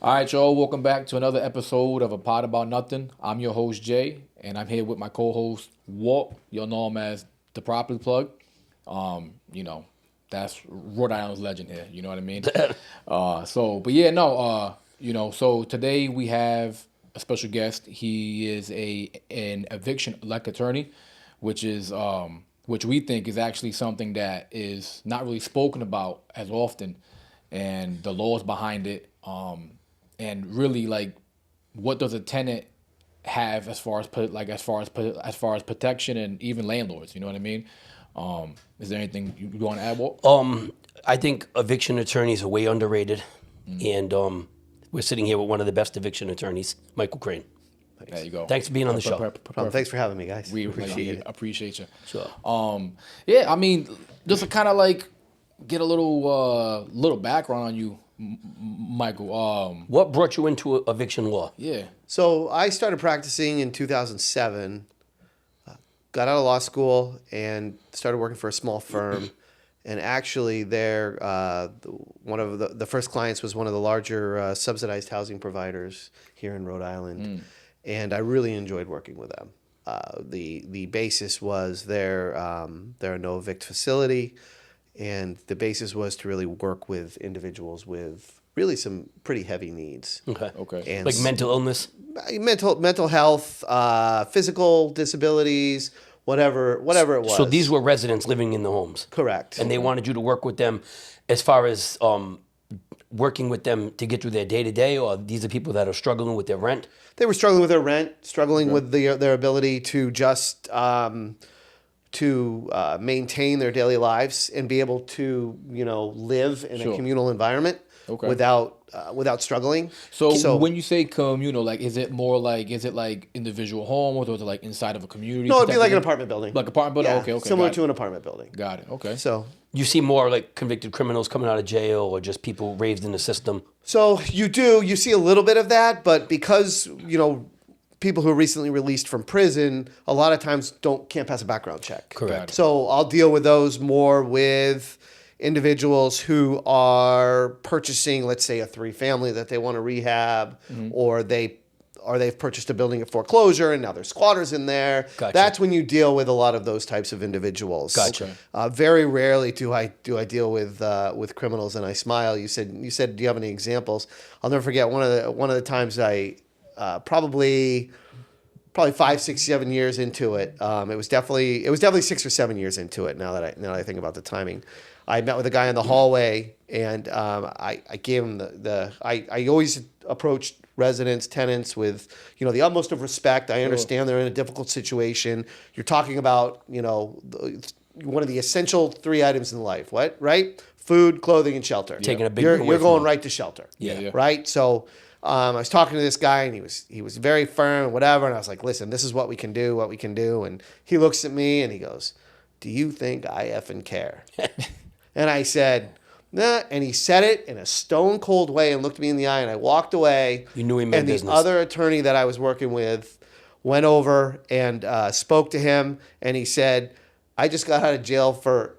All right, y'all. Welcome back to another episode of A Pod About Nothing. I'm your host, Jay, and I'm here with my co-host, Walt. You'll know him as the Property Plug. You know, that's Rhode Island's legend here. You know what I mean? So today we have a special guest. He is an eviction elect attorney, which we think is actually something that is not really spoken about as often, and the laws behind it. And really, like, what does a tenant have as far as protection and even landlords? You know what I mean? Is there anything you want to add, Walt? I think eviction attorneys are way underrated, and we're sitting here with one of the best eviction attorneys, Michael Crane. There you go. Thanks for being on the show. Thanks for having me, guys. We appreciate it. appreciate you. Sure. Yeah, I mean, just to kind of like get a little background on you, Michael. What brought you into eviction law? Yeah. So I started practicing in 2007, got out of law school, and started working for a small firm. And actually, there, one of the first clients was one of the larger subsidized housing providers here in Rhode Island, and I really enjoyed working with them. The basis was they're a no evict facility. And the basis was to really work with individuals with really some pretty heavy needs. Okay. And Like mental illness? mental health, physical disabilities, whatever it was. So these were residents living in the homes? Correct. And they wanted you to work with them as far as working with them to get through their day-to-day, or these are people that are struggling with their rent? They were struggling with their rent, struggling with their ability to just maintain their daily lives and be able to, live in a communal environment without struggling. So when you say communal, like, is it like individual home, or is it like inside of a community? No, it'd be like an apartment building. Like apartment building? Yeah, Okay. similar to an apartment building. Got it. Okay. So You see more like convicted criminals coming out of jail, or just people raised in the system? you see a little bit of that, but because, people who are recently released from prison, a lot of times can't pass a background check. Correct. So I'll deal with those more with individuals who are purchasing, let's say, a 3-family that they want to rehab, or they've purchased a building at foreclosure and now there's squatters in there. Gotcha. That's when you deal with a lot of those types of individuals. Gotcha. Very rarely do I deal with criminals, and I smile. You said, do you have any examples? I'll never forget one of the times I probably 5, 6, 7 years into it. It was definitely 6 or 7 years into it. Now that I think about the timing, I met with a guy in the hallway, and I gave him I always approached residents, tenants with the utmost of respect. I understand they're in a difficult situation. You're talking about one of the essential 3 items in life. What, right? Food, clothing, and shelter. Taking a big You're one away from going them. right to shelter. Yeah. Right. So. I was talking to this guy, and he was very firm and whatever, and I was like, listen, this is what we can do, and he looks at me and he goes, do you think I effing care? And I said, nah, and he said it in a stone cold way and looked me in the eye, and I walked away. You knew he meant and business. The other attorney that I was working with went over and spoke to him, and he said, I just got out of jail for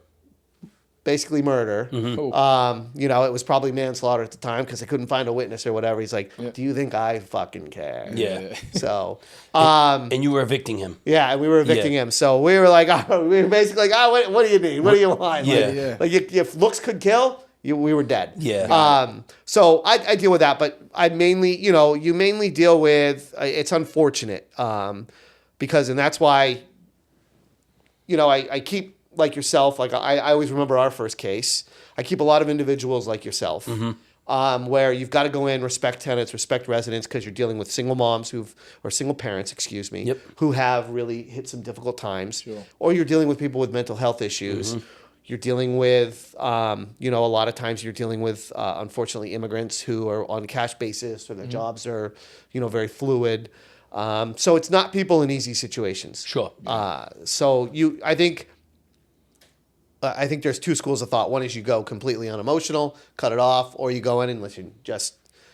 basically murder. It was probably manslaughter at the time because I couldn't find a witness or whatever. He's like, do you think I fucking care? Yeah. So, And you were evicting him. yeah, and we were evicting him. So we were like, we were basically like, what do you need? What do you want? Yeah. Like if looks could kill, we were dead. Yeah. So I deal with that, but I mainly, you mainly deal with, it's unfortunate because, and that's why, I keep, like yourself, like I always remember our first case. I keep a lot of individuals like yourself, where you've got to go in, respect tenants, respect residents, because you're dealing with single moms or single parents, who have really hit some difficult times, or you're dealing with people with mental health issues. You're dealing with, a lot of times you're dealing with, unfortunately, immigrants who are on cash basis, or their jobs are, very fluid. So it's not people in easy situations. Sure. I think there's 2 schools of thought. One is you go completely unemotional, cut it off, or you go in and listen, just,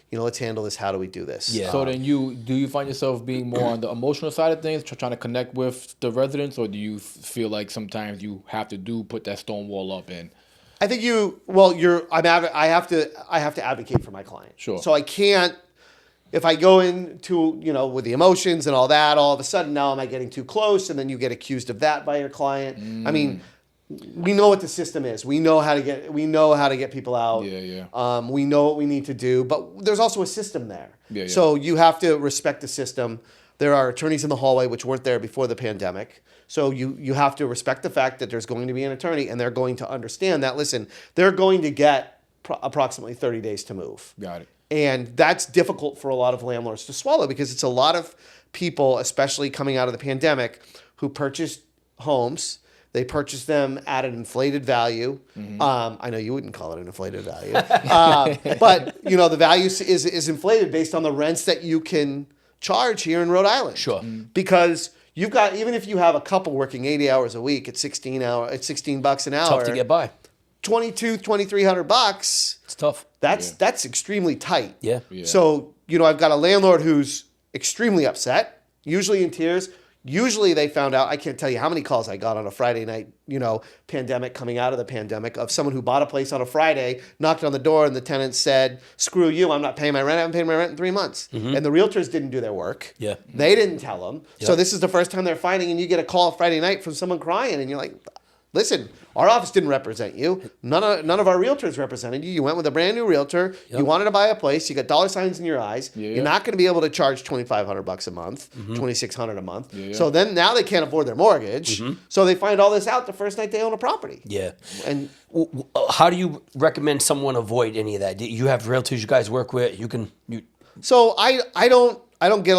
let's handle this. How do we do this? Yeah. So then do you find yourself being more on the emotional side of things, trying to connect with the residents, or do you feel like sometimes you have to put that stone wall up and I think I have to advocate for my client. Sure. So I can't, if I go into, with the emotions and all that, all of a sudden now am I getting too close? And then you get accused of that by your client. I mean, we know what the system is. We know how to get people out. Yeah. We know what we need to do, but there's also a system there. Yeah. So you have to respect the system. There are attorneys in the hallway which weren't there before the pandemic. So you have to respect the fact that there's going to be an attorney, and they're going to understand that, listen, they're going to get approximately 30 days to move. Got it. And that's difficult for a lot of landlords to swallow, because it's a lot of people, especially coming out of the pandemic, who purchased homes. They purchased them at an inflated value. I know you wouldn't call it an inflated value, but the value is inflated based on the rents that you can charge here in Rhode Island. Sure. Because you've got, even if you have a couple working 80 hours a week at $16 an hour. Tough to get by. $2,300. It's tough. That's extremely tight. Yeah. So, I've got a landlord who's extremely upset, usually in tears. Usually they found out, I can't tell you how many calls I got on a Friday night, pandemic, coming out of the pandemic, of someone who bought a place on a Friday, knocked on the door, and the tenant said, screw you, I'm not paying my rent. I haven't paid my rent in 3 months. And the realtors didn't do their work. Yeah. They didn't tell them. So this is the first time they're fighting, and you get a call Friday night from someone crying, and you're like, listen, our office didn't represent you. None of our realtors represented you. You went with a brand new realtor. Yep. You wanted to buy a place. You got dollar signs in your eyes. Yeah. You're not going to be able to charge $2,500 a month, $2,600 a month. Yeah. So then now they can't afford their mortgage. So they find all this out the first night they own a property. Yeah. And how do you recommend someone avoid any of that? Do you have realtors you guys work with? So I don't get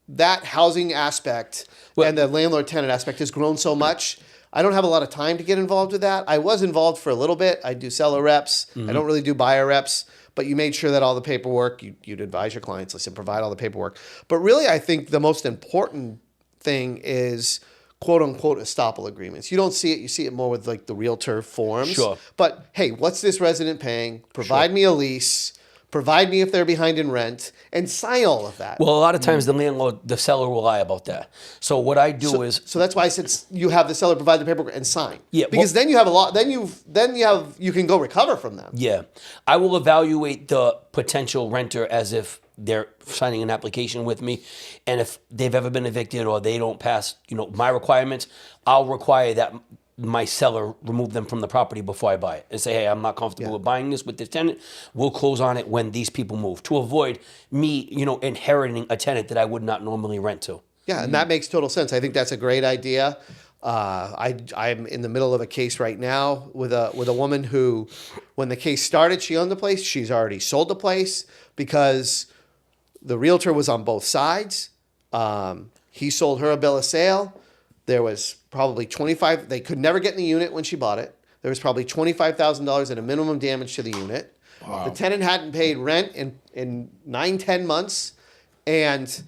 that housing aspect and the landlord-tenant aspect has grown so much. I don't have a lot of time to get involved with that. I was involved for a little bit. I do seller reps. I don't really do buyer reps, but you made sure that all the paperwork, you'd advise your clients, listen, provide all the paperwork. But really, I think the most important thing is quote unquote estoppel agreements. You don't see it. You see it more with like the realtor forms. Sure. But hey, what's this resident paying? Provide me a lease. Provide me if they're behind in rent, and sign all of that. Well, a lot of times the seller will lie about that. So what I do is... So that's why I said you have the seller provide the paperwork and sign. Yeah. Because then you have a lot, you can go recover from them. Yeah. I will evaluate the potential renter as if they're signing an application with me. And if they've ever been evicted or they don't pass, my requirements, I'll require that my seller remove them from the property before I buy it and say, hey, I'm not comfortable with buying this with this tenant. We'll close on it when these people move, to avoid me, inheriting a tenant that I would not normally rent to. Yeah, and that makes total sense. I think that's a great idea. I'm in the middle of a case right now with a woman who, when the case started, she owned the place. She's already sold the place because the realtor was on both sides. He sold her a bill of sale. There was probably they could never get in the unit when she bought it. There was probably $25,000 in a minimum damage to the unit. Wow. The tenant hadn't paid rent in 9-10 months. And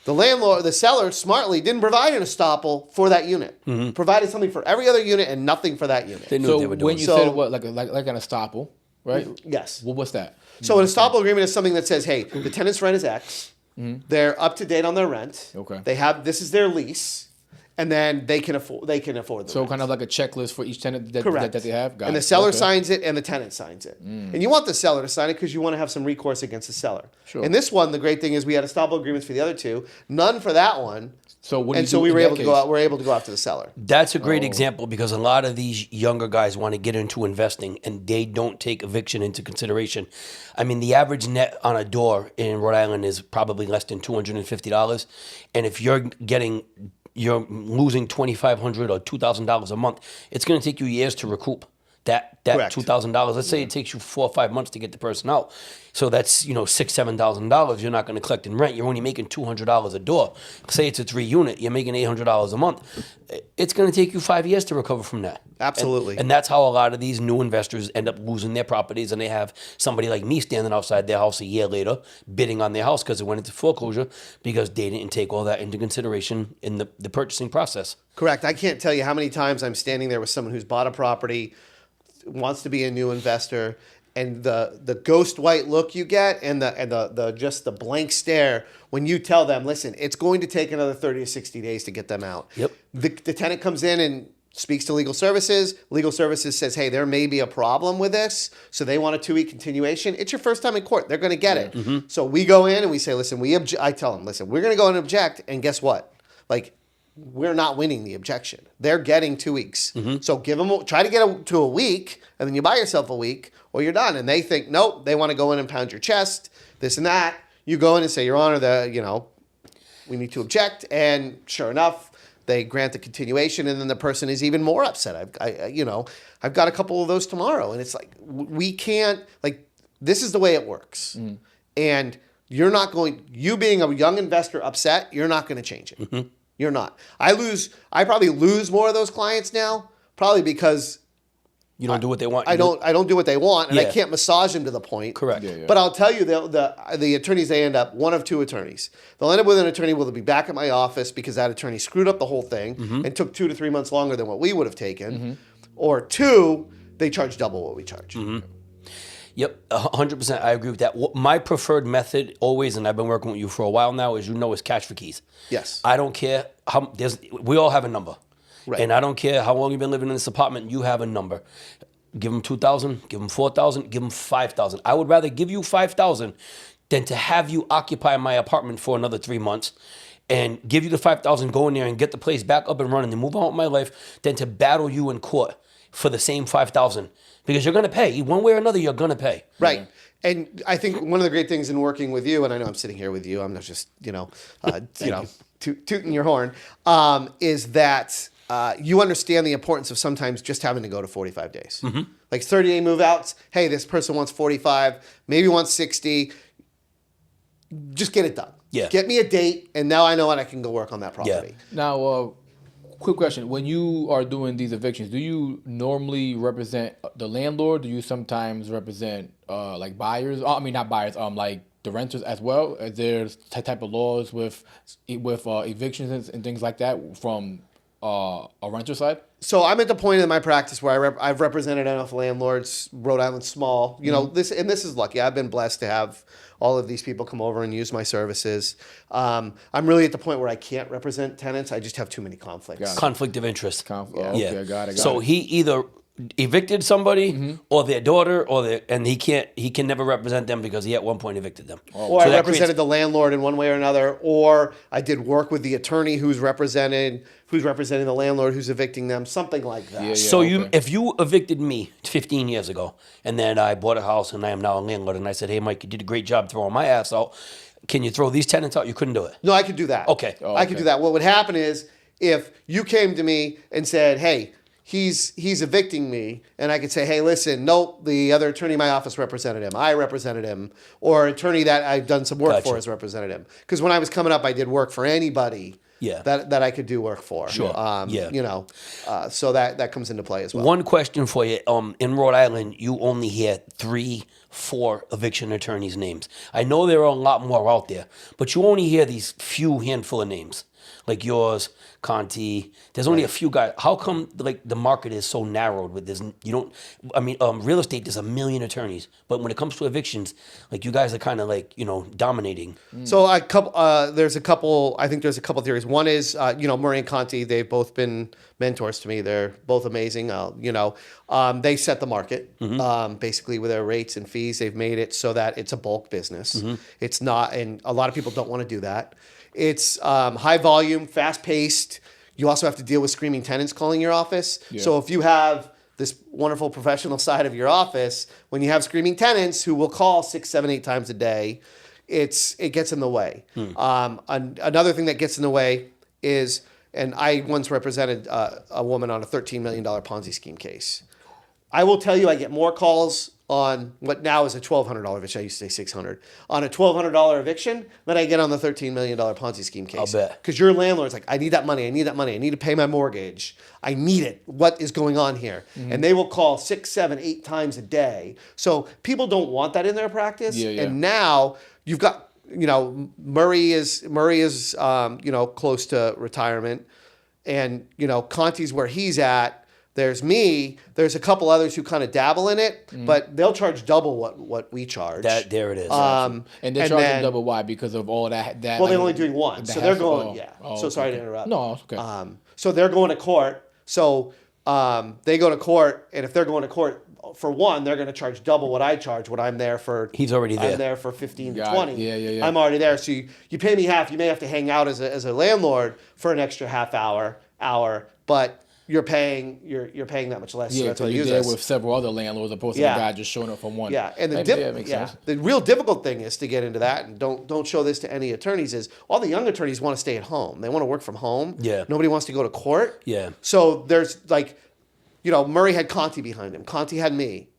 the seller smartly didn't provide an estoppel for that unit. Provided something for every other unit and nothing for that unit. They knew So what they were doing. when you said what, like an estoppel, right? Yes. Well, what's that? So an estoppel agreement is something that says, hey, the tenant's rent is X. They're up to date on their rent. Okay. This is their lease. And then they can afford the So rent. kind of like a checklist for each tenant that they have? Got and it. the seller Okay. signs it and the tenant signs it. And you want the seller to sign it because you want to have some recourse against the seller. Sure. In this one, the great thing is we had estoppel agreements for the other two, none for that one. So what do you And so do we in were that able to case? go out. We're able to go after the seller. That's a great example because a lot of these younger guys want to get into investing and they don't take eviction into consideration. I mean, the average net on a door in Rhode Island is probably less than $250. And if you're losing $2,500 or $2,000 a month, it's going to take you years to recoup that Correct. $2,000. Let's say it takes you 4 or 5 months to get the person out. So that's $6,000-$7,000 you're not going to collect in rent. You're only making $200 a door. Say it's a 3-unit, you're making $800 a month. It's going to take you 5 years to recover from that. Absolutely. And that's how a lot of these new investors end up losing their properties, and they have somebody like me standing outside their house a year later bidding on their house because it went into foreclosure because they didn't take all that into consideration in the purchasing process. Correct. I can't tell you how many times I'm standing there with someone who's bought a property, wants to be a new investor, and the ghost white look you get and the just the blank stare when you tell them, listen, it's going to take another 30 to 60 days to get them out. Yep. The tenant comes in and speaks to legal services. Legal services says, hey, there may be a problem with this. So they want a 2-week continuation. It's your first time in court. They're going to get it. So we go in and we say, listen, I tell them, listen, we're going to go and object. And guess what? Like, we're not winning the objection. They're getting 2 weeks. So try to get to a week, and then you buy yourself a week, or you're done. And they think, nope, they want to go in and pound your chest, this and that. You go in and say, Your Honor, we need to object. And sure enough, they grant the continuation, and then the person is even more upset. I've got a couple of those tomorrow, and it's like, we can't, like, this is the way it works. And you being a young investor upset, you're not going to change it. You're not. I probably lose more of those clients now, probably because You don't do what they want. I don't do what they want, and I can't massage them to the point. Correct. Yeah. But I'll tell you, the attorneys, they end up one of two attorneys. They'll end up with an attorney who will be back at my office because that attorney screwed up the whole thing and took 2 to 3 months longer than what we would have taken. Or 2, they charge double what we charge. Yep, 100%. I agree with that. My preferred method always, and I've been working with you for a while now, is cash for keys. Yes. I don't care how. We all have a number. Right. And I don't care how long you've been living in this apartment, you have a number. Give them 2,000, give them 4,000, give them 5,000. I would rather give you 5,000 than to have you occupy my apartment for another 3 months and give you the 5,000, go in there and get the place back up and running and move on with my life than to battle you in court for the same 5,000. Because you're going to pay. One way or another, you're going to pay. Right. And I think one of the great things in working with you, and I know I'm sitting here with you, I'm not just, tooting your horn, is that you understand the importance of sometimes just having to go to 45 days. Like 30-day move-outs. Hey, this person wants 45, maybe wants 60. Just get it done. Yeah. Get me a date, and now I know when I can go work on that property. Now, quick question. When you are doing these evictions, do you normally represent the landlord? Do you sometimes represent like buyers? I mean, not buyers, like the renters as well? Is there type of laws with evictions and things like that from a renter side? So I'm at the point in my practice where I've represented enough landlords, Rhode Island small. This is lucky. I've been blessed to have all of these people come over and use my services. I'm really at the point where I can't represent tenants. I just have too many conflicts. Conflict of interest. Okay, got it. So he either evicted somebody or their daughter and he can never represent them because he at one point evicted them. Or I represented the landlord in one way or another, or I did work with the attorney who's representing the landlord who's evicting them, something like that. So if you evicted me 15 years ago and then I bought a house and I am now a landlord and I said, hey Mike, you did a great job throwing my ass out, can you throw these tenants out? You couldn't do it. No, I could do that. Okay. I could do that. What would happen is if you came to me and said, hey, he's evicting me, and I could say, hey, listen, nope, the other attorney in my office represented him. I represented him. Or attorney that I've done some work for has represented him. Because when I was coming up, I did work for anybody that I could do work for. Sure. So that comes into play as well. One question for you. In Rhode Island, you only hear 3-4 eviction attorneys' names. I know there are a lot more out there, but you only hear these few handful of names. Like yours, Conti. There's only a few guys. How come the market is so narrowed with this? Real estate, there's a million attorneys, but when it comes to evictions, you guys are kind of dominating. So there's a couple. I think there's a couple theories. One is Murray and Conti. They've both been mentors to me. They're both amazing. They set the market basically with their rates and fees. They've made it so that it's a bulk business. It's not, and a lot of people don't want to do that. It's high volume, fast paced. You also have to deal with screaming tenants calling your office. Yeah. So if you have this wonderful professional side of your office, when you have screaming tenants who will call 6, 7, 8 times a day, it gets in the way. Another thing that gets in the way is, and I once represented a woman on a $13 million Ponzi scheme case. I will tell you, I get more calls on what now is a $1,200 eviction. I used to say $600. On a $1,200 eviction than I get on the $13 million Ponzi scheme case. I'll bet. Because your landlord's like, I need that money. I need to pay my mortgage. I need it. What is going on here? And they will call 6, 7, 8 times a day. So people don't want that in their practice. And now you've got, Murray is close to retirement. And, Conti's where he's at. There's me. There's a couple others who kind of dabble in it, but they'll charge double what we charge. There it is. And they're charging double why? Because of all that. Well, they're only doing one, so they're going. Sorry to interrupt. No, it's okay. So they're going to court. So they go to court, and if they're going to court for one, they're going to charge double what I charge when I'm there for. He's already there. I'm there for 15 to Got it. 20. Yeah. I'm already there. So you pay me half. You may have to hang out as a landlord for an extra half hour, but you're paying that much less. So Yeah, that's why I you're use there this. with several other landlords opposed to Yeah. the guy just showing up from one. Yeah, and Makes sense. the real difficult thing is to get into that, and don't show this to any attorneys. Is all the young attorneys want to stay at home. They want to work from home. Yeah. Nobody wants to go to court. Yeah. So there's like, Murray had Conti behind him. Conti had me.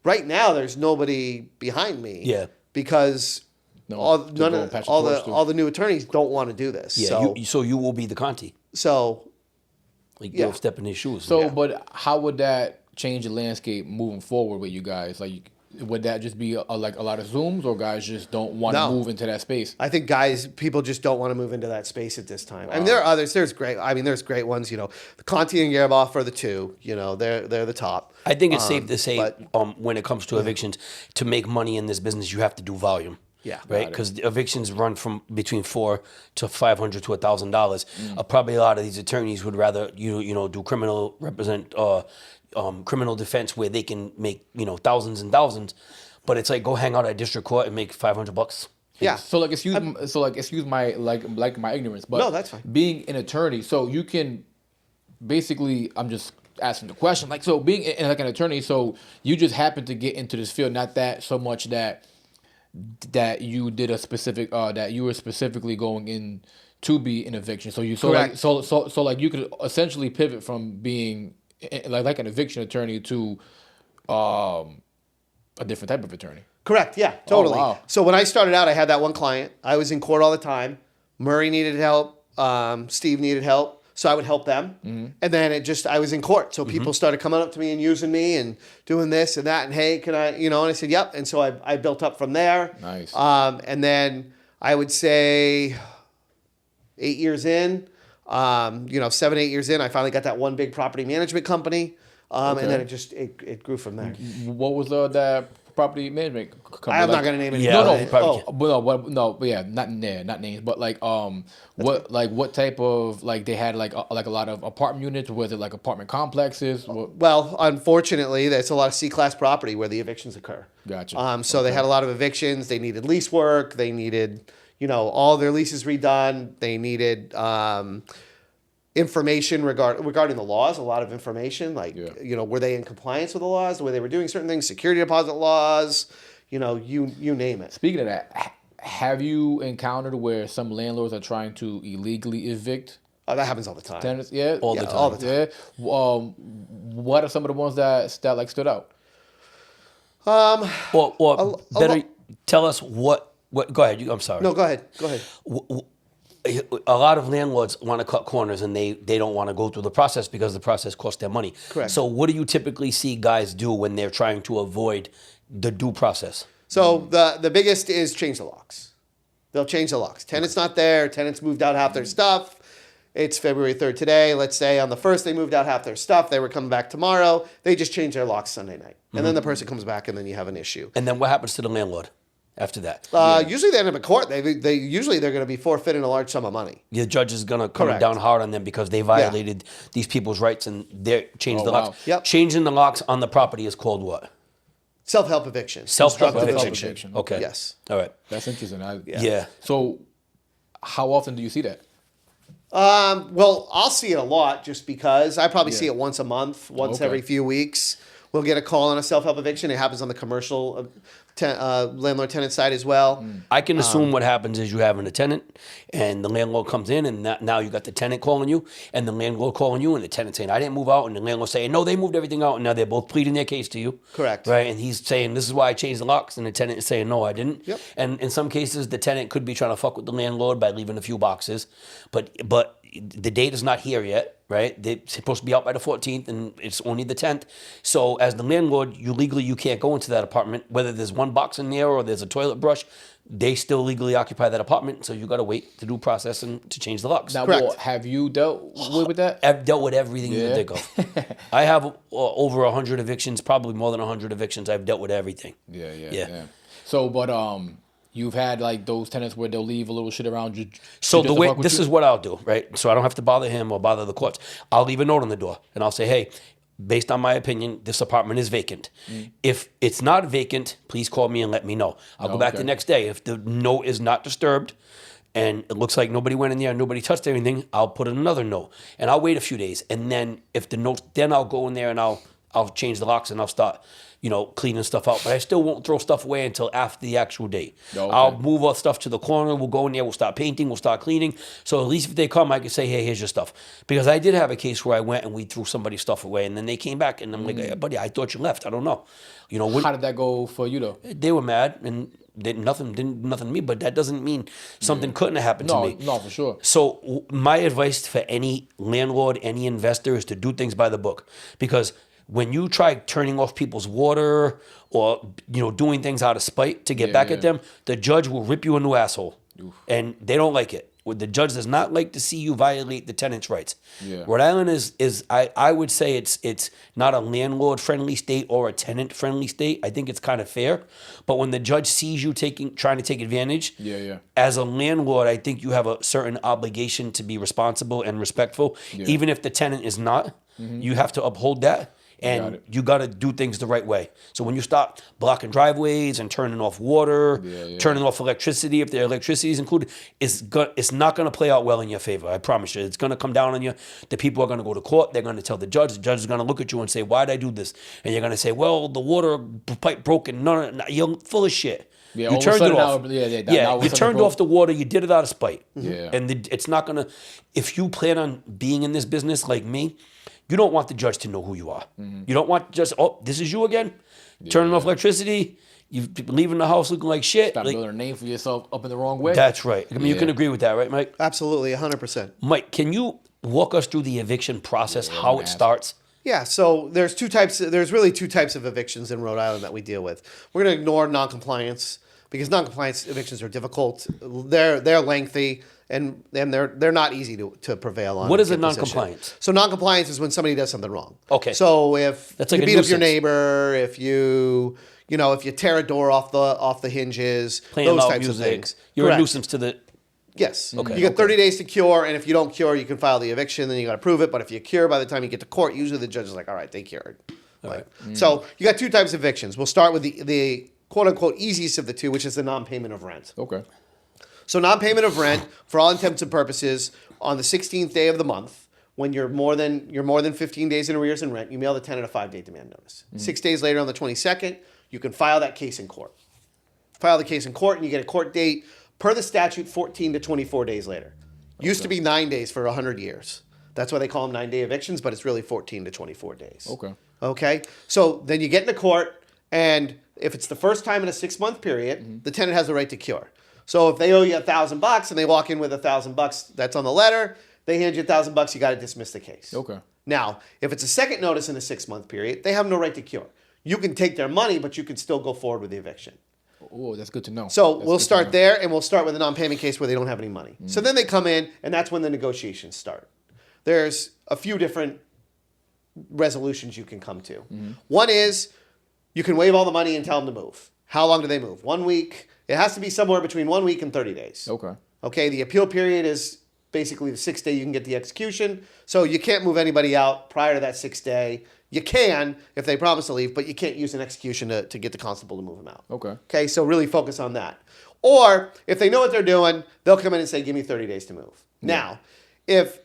Right now, there's nobody behind me. Yeah. Because No, all to go and patch the torch through. all the new attorneys don't want to do this. Yeah. So So you will be the Conti. Like Yeah. you'll step in his shoes. So, but how would that change the landscape moving forward with you guys? Like, would that just be like a lot of Zooms, or guys just don't want to No. move into that space? I think people just don't want to move into that space at this time. I mean, there are others. There's great ones. The Conti and Yaraboff are the two. They're the top. I think it's safe to say, but- when it comes to evictions, to make money in this business, you have to do volume. Yeah. Right. Because evictions run from between $400 to $500 to $1,000. Probably a lot of these attorneys would rather do criminal criminal defense where they can make thousands and thousands, but it's like go hang out at district court and make $500. Yeah. So excuse my my ignorance, but No, that's fine. Being an attorney, so you can basically, I'm just asking the question, like, so being like an attorney, so you just happen to get into this field, not that so much that you did a specific that you were specifically going in to be an eviction. So Correct. like you could essentially pivot from being like an eviction attorney to a different type of attorney. Correct. Yeah, totally. wow. So when I started out, I had that one client. I was in court all the time. Murray needed help. Steve needed help. So I would help them. And then I was in court. So people started coming up to me and using me and doing this and that. And hey, can I, and I said, yep. And so I built up from there. Nice. And then I would say 8 years in, 7, 8 years in, I finally got that one big property management company. And then it grew from there. What was that property management company? I'm not going to name it. Yeah, No, you probably not names, but what type of, like, they had like a lot of apartment units? Was it like apartment complexes? Well, unfortunately, there's a lot of C-class property where the evictions occur. Gotcha. So they had a lot of evictions. They needed lease work. They needed, all their leases redone. They needed information regarding the laws. A lot of information, like were they in compliance with the laws? The way they were doing certain things, security deposit laws. You name it. Speaking of that, have you encountered where some landlords are trying to illegally evict Oh, that happens all the time. tenants? Yeah, All the time. All the time. Yeah. What are some of the ones that like stood out? Or better, tell us what. Go ahead. I'm sorry. No, go ahead. A lot of landlords want to cut corners and they don't want to go through the process because the process costs them money. Correct. So what do you typically see guys do when they're trying to avoid the due process? So the biggest is change the locks. They'll change the locks. Tenant's not there. Tenants moved out half their stuff. It's February 3rd today. Let's say on the 1st they moved out half their stuff. They were coming back tomorrow. They just change their locks Sunday night. And then the person comes back and then you have an issue. And then what happens to the landlord after that? Usually they end up in court. They're going to be forfeiting a large sum of money. The judge is going to come Correct. down hard on them because they violated these people's rights and they changed the wow. locks. Yep. Changing the locks on the property is called what? Self-help eviction. Self-help Constructive eviction. Okay. Yes. All right. That's interesting. Yeah. So, how often do you see that? Well, I'll see it a lot just because I probably see Yeah. it once a month, once Okay. every few weeks. We'll get a call on a self-help eviction. It happens on the commercial landlord-tenant side as well. I can assume what happens is you have a tenant and the landlord comes in and now you got the tenant calling you and the landlord calling you and the tenant saying, I didn't move out. And the landlord saying, no, they moved everything out. And now they're both pleading their case to you. Correct. Right. And he's saying, this is why I changed the locks. And the tenant is saying, no, I didn't. Yep. And in some cases, the tenant could be trying to fuck with the landlord by leaving a few boxes. But the date is not here yet. Right, they're supposed to be out by the 14th, and it's only the 10th. So, as the landlord, you can't go into that apartment, whether there's one box in there or there's a toilet brush. They still legally occupy that apartment, so you got to wait to do process and to change the locks. Now, Correct. well, have you dealt with that? I've dealt with everything you Yeah. can think of. I have over 100 evictions, probably more than 100 evictions. I've dealt with everything. Yeah. Yeah. So, but you've had like those tenants where they'll leave a little shit around you. So just the to way fuck with this you? is what I'll do, right? So I don't have to bother him or bother the courts. I'll leave a note on the door and I'll say, hey, based on my opinion, this apartment is vacant. If it's not vacant, please call me and let me know. I'll go back okay. the next day. If the note is not disturbed and it looks like nobody went in there and nobody touched anything, I'll put in another note and I'll wait a few days. And then if the notes, then I'll go in there and I'll change the locks and I'll start, cleaning stuff out. But I still won't throw stuff away until after the actual date. Okay. I'll move our stuff to the corner. We'll go in there. We'll start painting. We'll start cleaning. So at least if they come, I can say, hey, here's your stuff. Because I did have a case where I went and we threw somebody's stuff away. And then they came back and I'm like, hey, buddy, I thought you left. I don't know. How did that go for you though? They were mad and didn't nothing to me. But that doesn't mean something couldn't have happened to me. No, for sure. So my advice for any landlord, any investor is to do things by the book. Because when you try turning off people's water or doing things out of spite to get back at them, the judge will rip you a new asshole. And they don't like it. The judge does not like to see you violate the tenant's rights. Yeah. Rhode Island is I would say it's not a landlord friendly state or a tenant friendly state. I think it's kind of fair. But when the judge sees you trying to take advantage, as a landlord, I think you have a certain obligation to be responsible and respectful. Even if the tenant is not, you have to uphold that. And you got to do things the right way. So when you start blocking driveways and turning off water, turning off electricity, if the electricity is included, it's not going to play out well in your favor. I promise you. It's going to come down on you. The people are going to go to court. They're going to tell the judge. The judge is going to look at you and say, why did I do this? And you're going to say, well, the water pipe broke and no, you're full of shit. Yeah, you turned it off. Now You turned off the water. You did it out of spite. Yeah. And it's not going to, if you plan on being in this business like me, you don't want the judge to know who you are. You don't want just, this is you again? Turning off electricity? You're leaving the house looking like shit? Stop building a name for yourself up in the wrong way. That's right. I mean, you can agree with that, right, Mike? Absolutely, 100%. Mike, can you walk us through the eviction process, how it starts? Yeah, so there's two types. There's really two types of evictions in Rhode Island that we deal with. We're going to ignore noncompliance because noncompliance evictions are difficult. They're lengthy. And they're not easy to prevail on. What is a noncompliance? So noncompliance is when somebody does something wrong. Okay. So if that's like you beat up your neighbor, if you tear a door off the hinges, playing those loud types music, of things. You're Correct. a nuisance to the. Yes. Okay. You get 30 days to cure, and if you don't cure, you can file the eviction. Then you got to prove it. But if you cure by the time you get to court, usually the judge is like, "All right, they cured." So you got two types of evictions. We'll start with the quote unquote easiest of the two, which is the non-payment of rent. Okay. So non-payment of rent, for all intents and purposes, on the 16th day of the month, when you're more than 15 days in arrears in rent, you mail the tenant a 5-day demand notice. 6 days later, on the 22nd, you can file that case in court. File the case in court, and you get a court date per the statute 14 to 24 days later. Used to be 9 days for 100 years. That's why they call them 9-day evictions, but it's really 14 to 24 days. Okay. So then you get into court, and if it's the first time in a 6-month period, the tenant has the right to cure. So if they owe you $1,000 and they walk in with $1,000 that's on the letter, they hand you $1,000, you got to dismiss the case. Okay. Now, if it's a second notice in a 6-month period, they have no right to cure. You can take their money, but you can still go forward with the eviction. Oh, that's good to know. So we'll start there, and we'll start with a non-payment case where they don't have any money. So then they come in, and that's when the negotiations start. There's a few different resolutions you can come to. One is you can waive all the money and tell them to move. How long do they move? 1 week. It has to be somewhere between 1 week and 30 days. Okay, the appeal period is basically the 6th day you can get the execution. So you can't move anybody out prior to that 6th day. You can if they promise to leave, but you can't use an execution to get the constable to move them out. Okay, so really focus on that. Or if they know what they're doing, they'll come in and say, give me 30 days to move. Now, if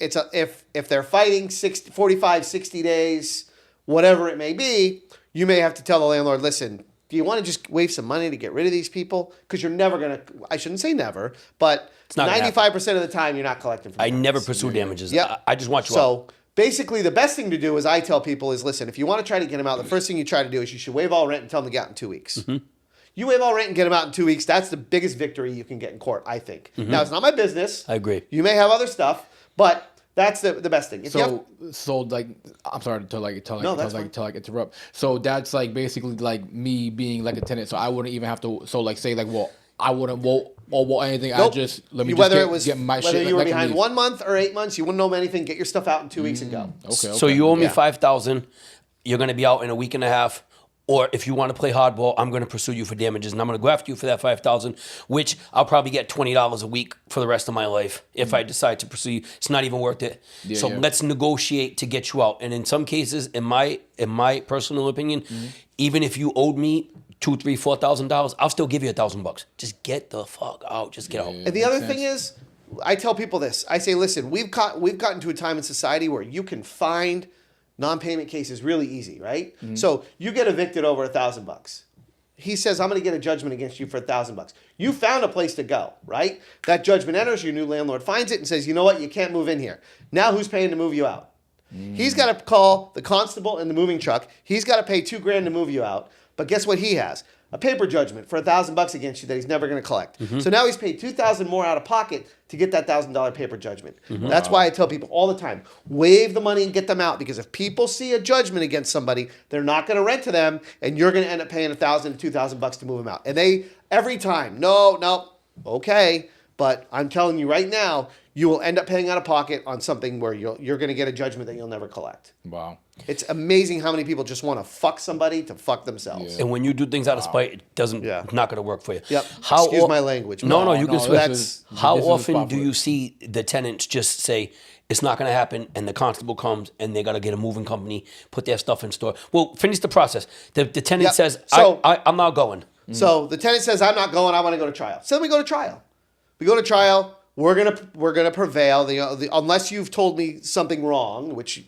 they're fighting 45, 60 days, whatever it may be, you may have to tell the landlord, listen, do you want to just waive some money to get rid of these people? Because you're never going to, I shouldn't say never, but 95% of the time you're not collecting from I tenants. never pursue damages. Yep. I just want you So basically the best thing to do is I tell people is, listen, if you want to try to get them out, the first thing you try to do is you should waive all rent and tell them to get out in 2 weeks. You waive all rent and get them out in 2 weeks. That's the biggest victory you can get in court, I think. Now, it's not my business. I agree. You may have other stuff, but that's the best thing. So like, I'm sorry to interrupt. So that's like basically like me being like a tenant. So I wouldn't even have to. So like say like, well, I wouldn't vote or anything. Nope. Get my shit. Whether you were like, behind 1 month or 8 months, you wouldn't know anything. Get your stuff out in 2 weeks and go. Okay. So you owe me $5,000. You're going to be out in a week and a half. Or if you want to play hardball, I'm going to pursue you for damages, and I'm going to go after you for that $5,000, which I'll probably get $20 a week for the rest of my life if I decide to pursue you. It's not even worth it. So let's negotiate to get you out. And in some cases, in my personal opinion, even if you owed me $2,000, $3,000, $4,000, I'll still give you $1,000. Just get the fuck out. Just get out. And the other thing is, I tell people this. I say, listen, we've gotten to a time in society where you can find non-payment cases really easy, right? So you get evicted over $1,000. He says, I'm going to get a judgment against you for $1,000. You found a place to go, right? That judgment enters, your new landlord finds it and says, you know what, you can't move in here. Now who's paying to move you out? He's got to call the constable and the moving truck. He's got to pay $2,000 to move you out. But guess what he has? A paper judgment for $1,000 against you that he's never going to collect. So now he's paid $2,000 more out of pocket to get that $1,000 paper judgment. That's why I tell people all the time, waive the money and get them out, because if people see a judgment against somebody, they're not going to rent to them, and you're going to end up paying $1,000 to $2,000 to move them out. And they every time, no, okay, but I'm telling you right now, you will end up paying out of pocket on something where you're going to get a judgment that you'll never collect. Wow. It's amazing how many people just want to fuck somebody to fuck themselves. And when you do things out of spite, it doesn't. It's not going to work for you. Yep. Excuse my language. No, you can switch. How this is often do proper. you see the tenants just say, it's not going to happen, and the constable comes, and they got to get a moving company, put their stuff in store? Well, finish the process. The tenant says, So- I'm not going. So the tenant says, I'm not going, I want to go to trial. So then we go to trial. We go to trial. We're gonna prevail. Unless you've told me something wrong, which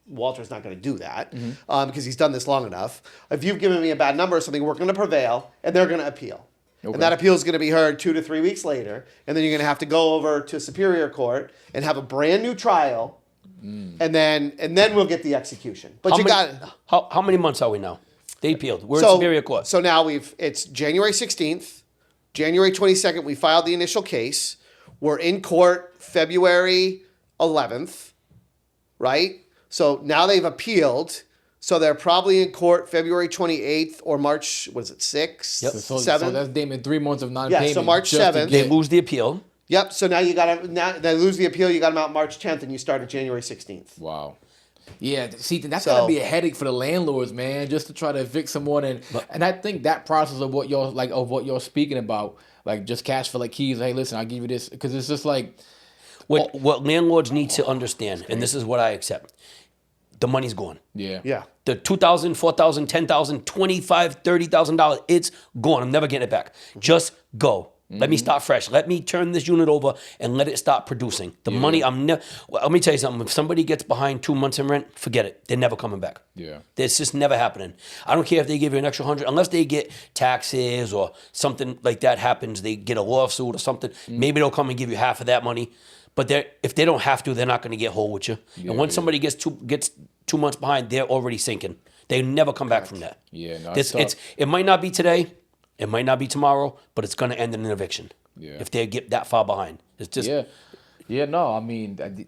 Walter's not going to do that because he's done this long enough. If you've given me a bad number or something, we're going to prevail, and they're going to appeal. Okay. And that appeal is going to be heard 2 to 3 weeks later, and then you're going to have to go over to Superior Court and have a brand new trial, and then we'll get the execution. But how many months are we now? They appealed. We're in Superior Court. So now it's January 16th, January 22nd. We filed the initial case. We're in court February 11th, right? So now they've appealed. So they're probably in court February 28th or March, what is it, 6th, Yep. 7th? So that's damn 3 months of non-payment. Yeah, so March just to 7th. They lose the appeal. Yep, so now they lose the appeal, you got them out March 10th, and you start at January 16th. Wow. Yeah, see, that's gotta be a headache for the landlords, man, just to try to evict someone, and I think that process of what you're speaking about, like just cash for like keys. Hey, listen, I'll give you this, because it's just like What landlords need to understand, and this is what I accept, the money's gone. yeah. The $2,000, $4,000, $10,000, $25,000, $30,000, it's gone. I'm never getting it back. Just go. Let me start fresh. Let me turn this unit over and let it start producing. The money, let me tell you something. If somebody gets behind 2 months in rent, forget it. They're never coming back. Yeah. It's just never happening. I don't care if they give you an extra 100, unless they get taxes or something like that happens. They get a lawsuit or something. Maybe they'll come and give you half of that money. But if they don't have to, they're not going to get whole with you. And once somebody gets 2 months behind, they're already sinking. They never come back from that. Yeah, no, it might not be today. It might not be tomorrow, but it's going to end in an eviction. Yeah. If they get that far behind, it's just no, I mean, that's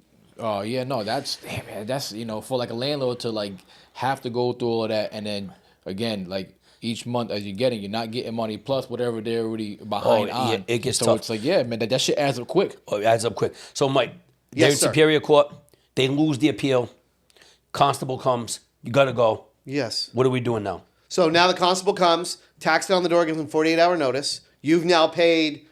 damn, man, that's for like a landlord to like have to go through all of that, and then again, like each month as you're not getting money plus whatever they're already behind on. Yeah, it gets so tough. it's like, yeah, man, that shit adds up quick. Oh, it adds up quick. So, Mike, they're in sir. Superior Court. They lose the appeal. Constable comes. You got to go. Yes. What are we doing now? So now the constable comes, tacks it on the door, gives them 48-hour notice. You've now paid,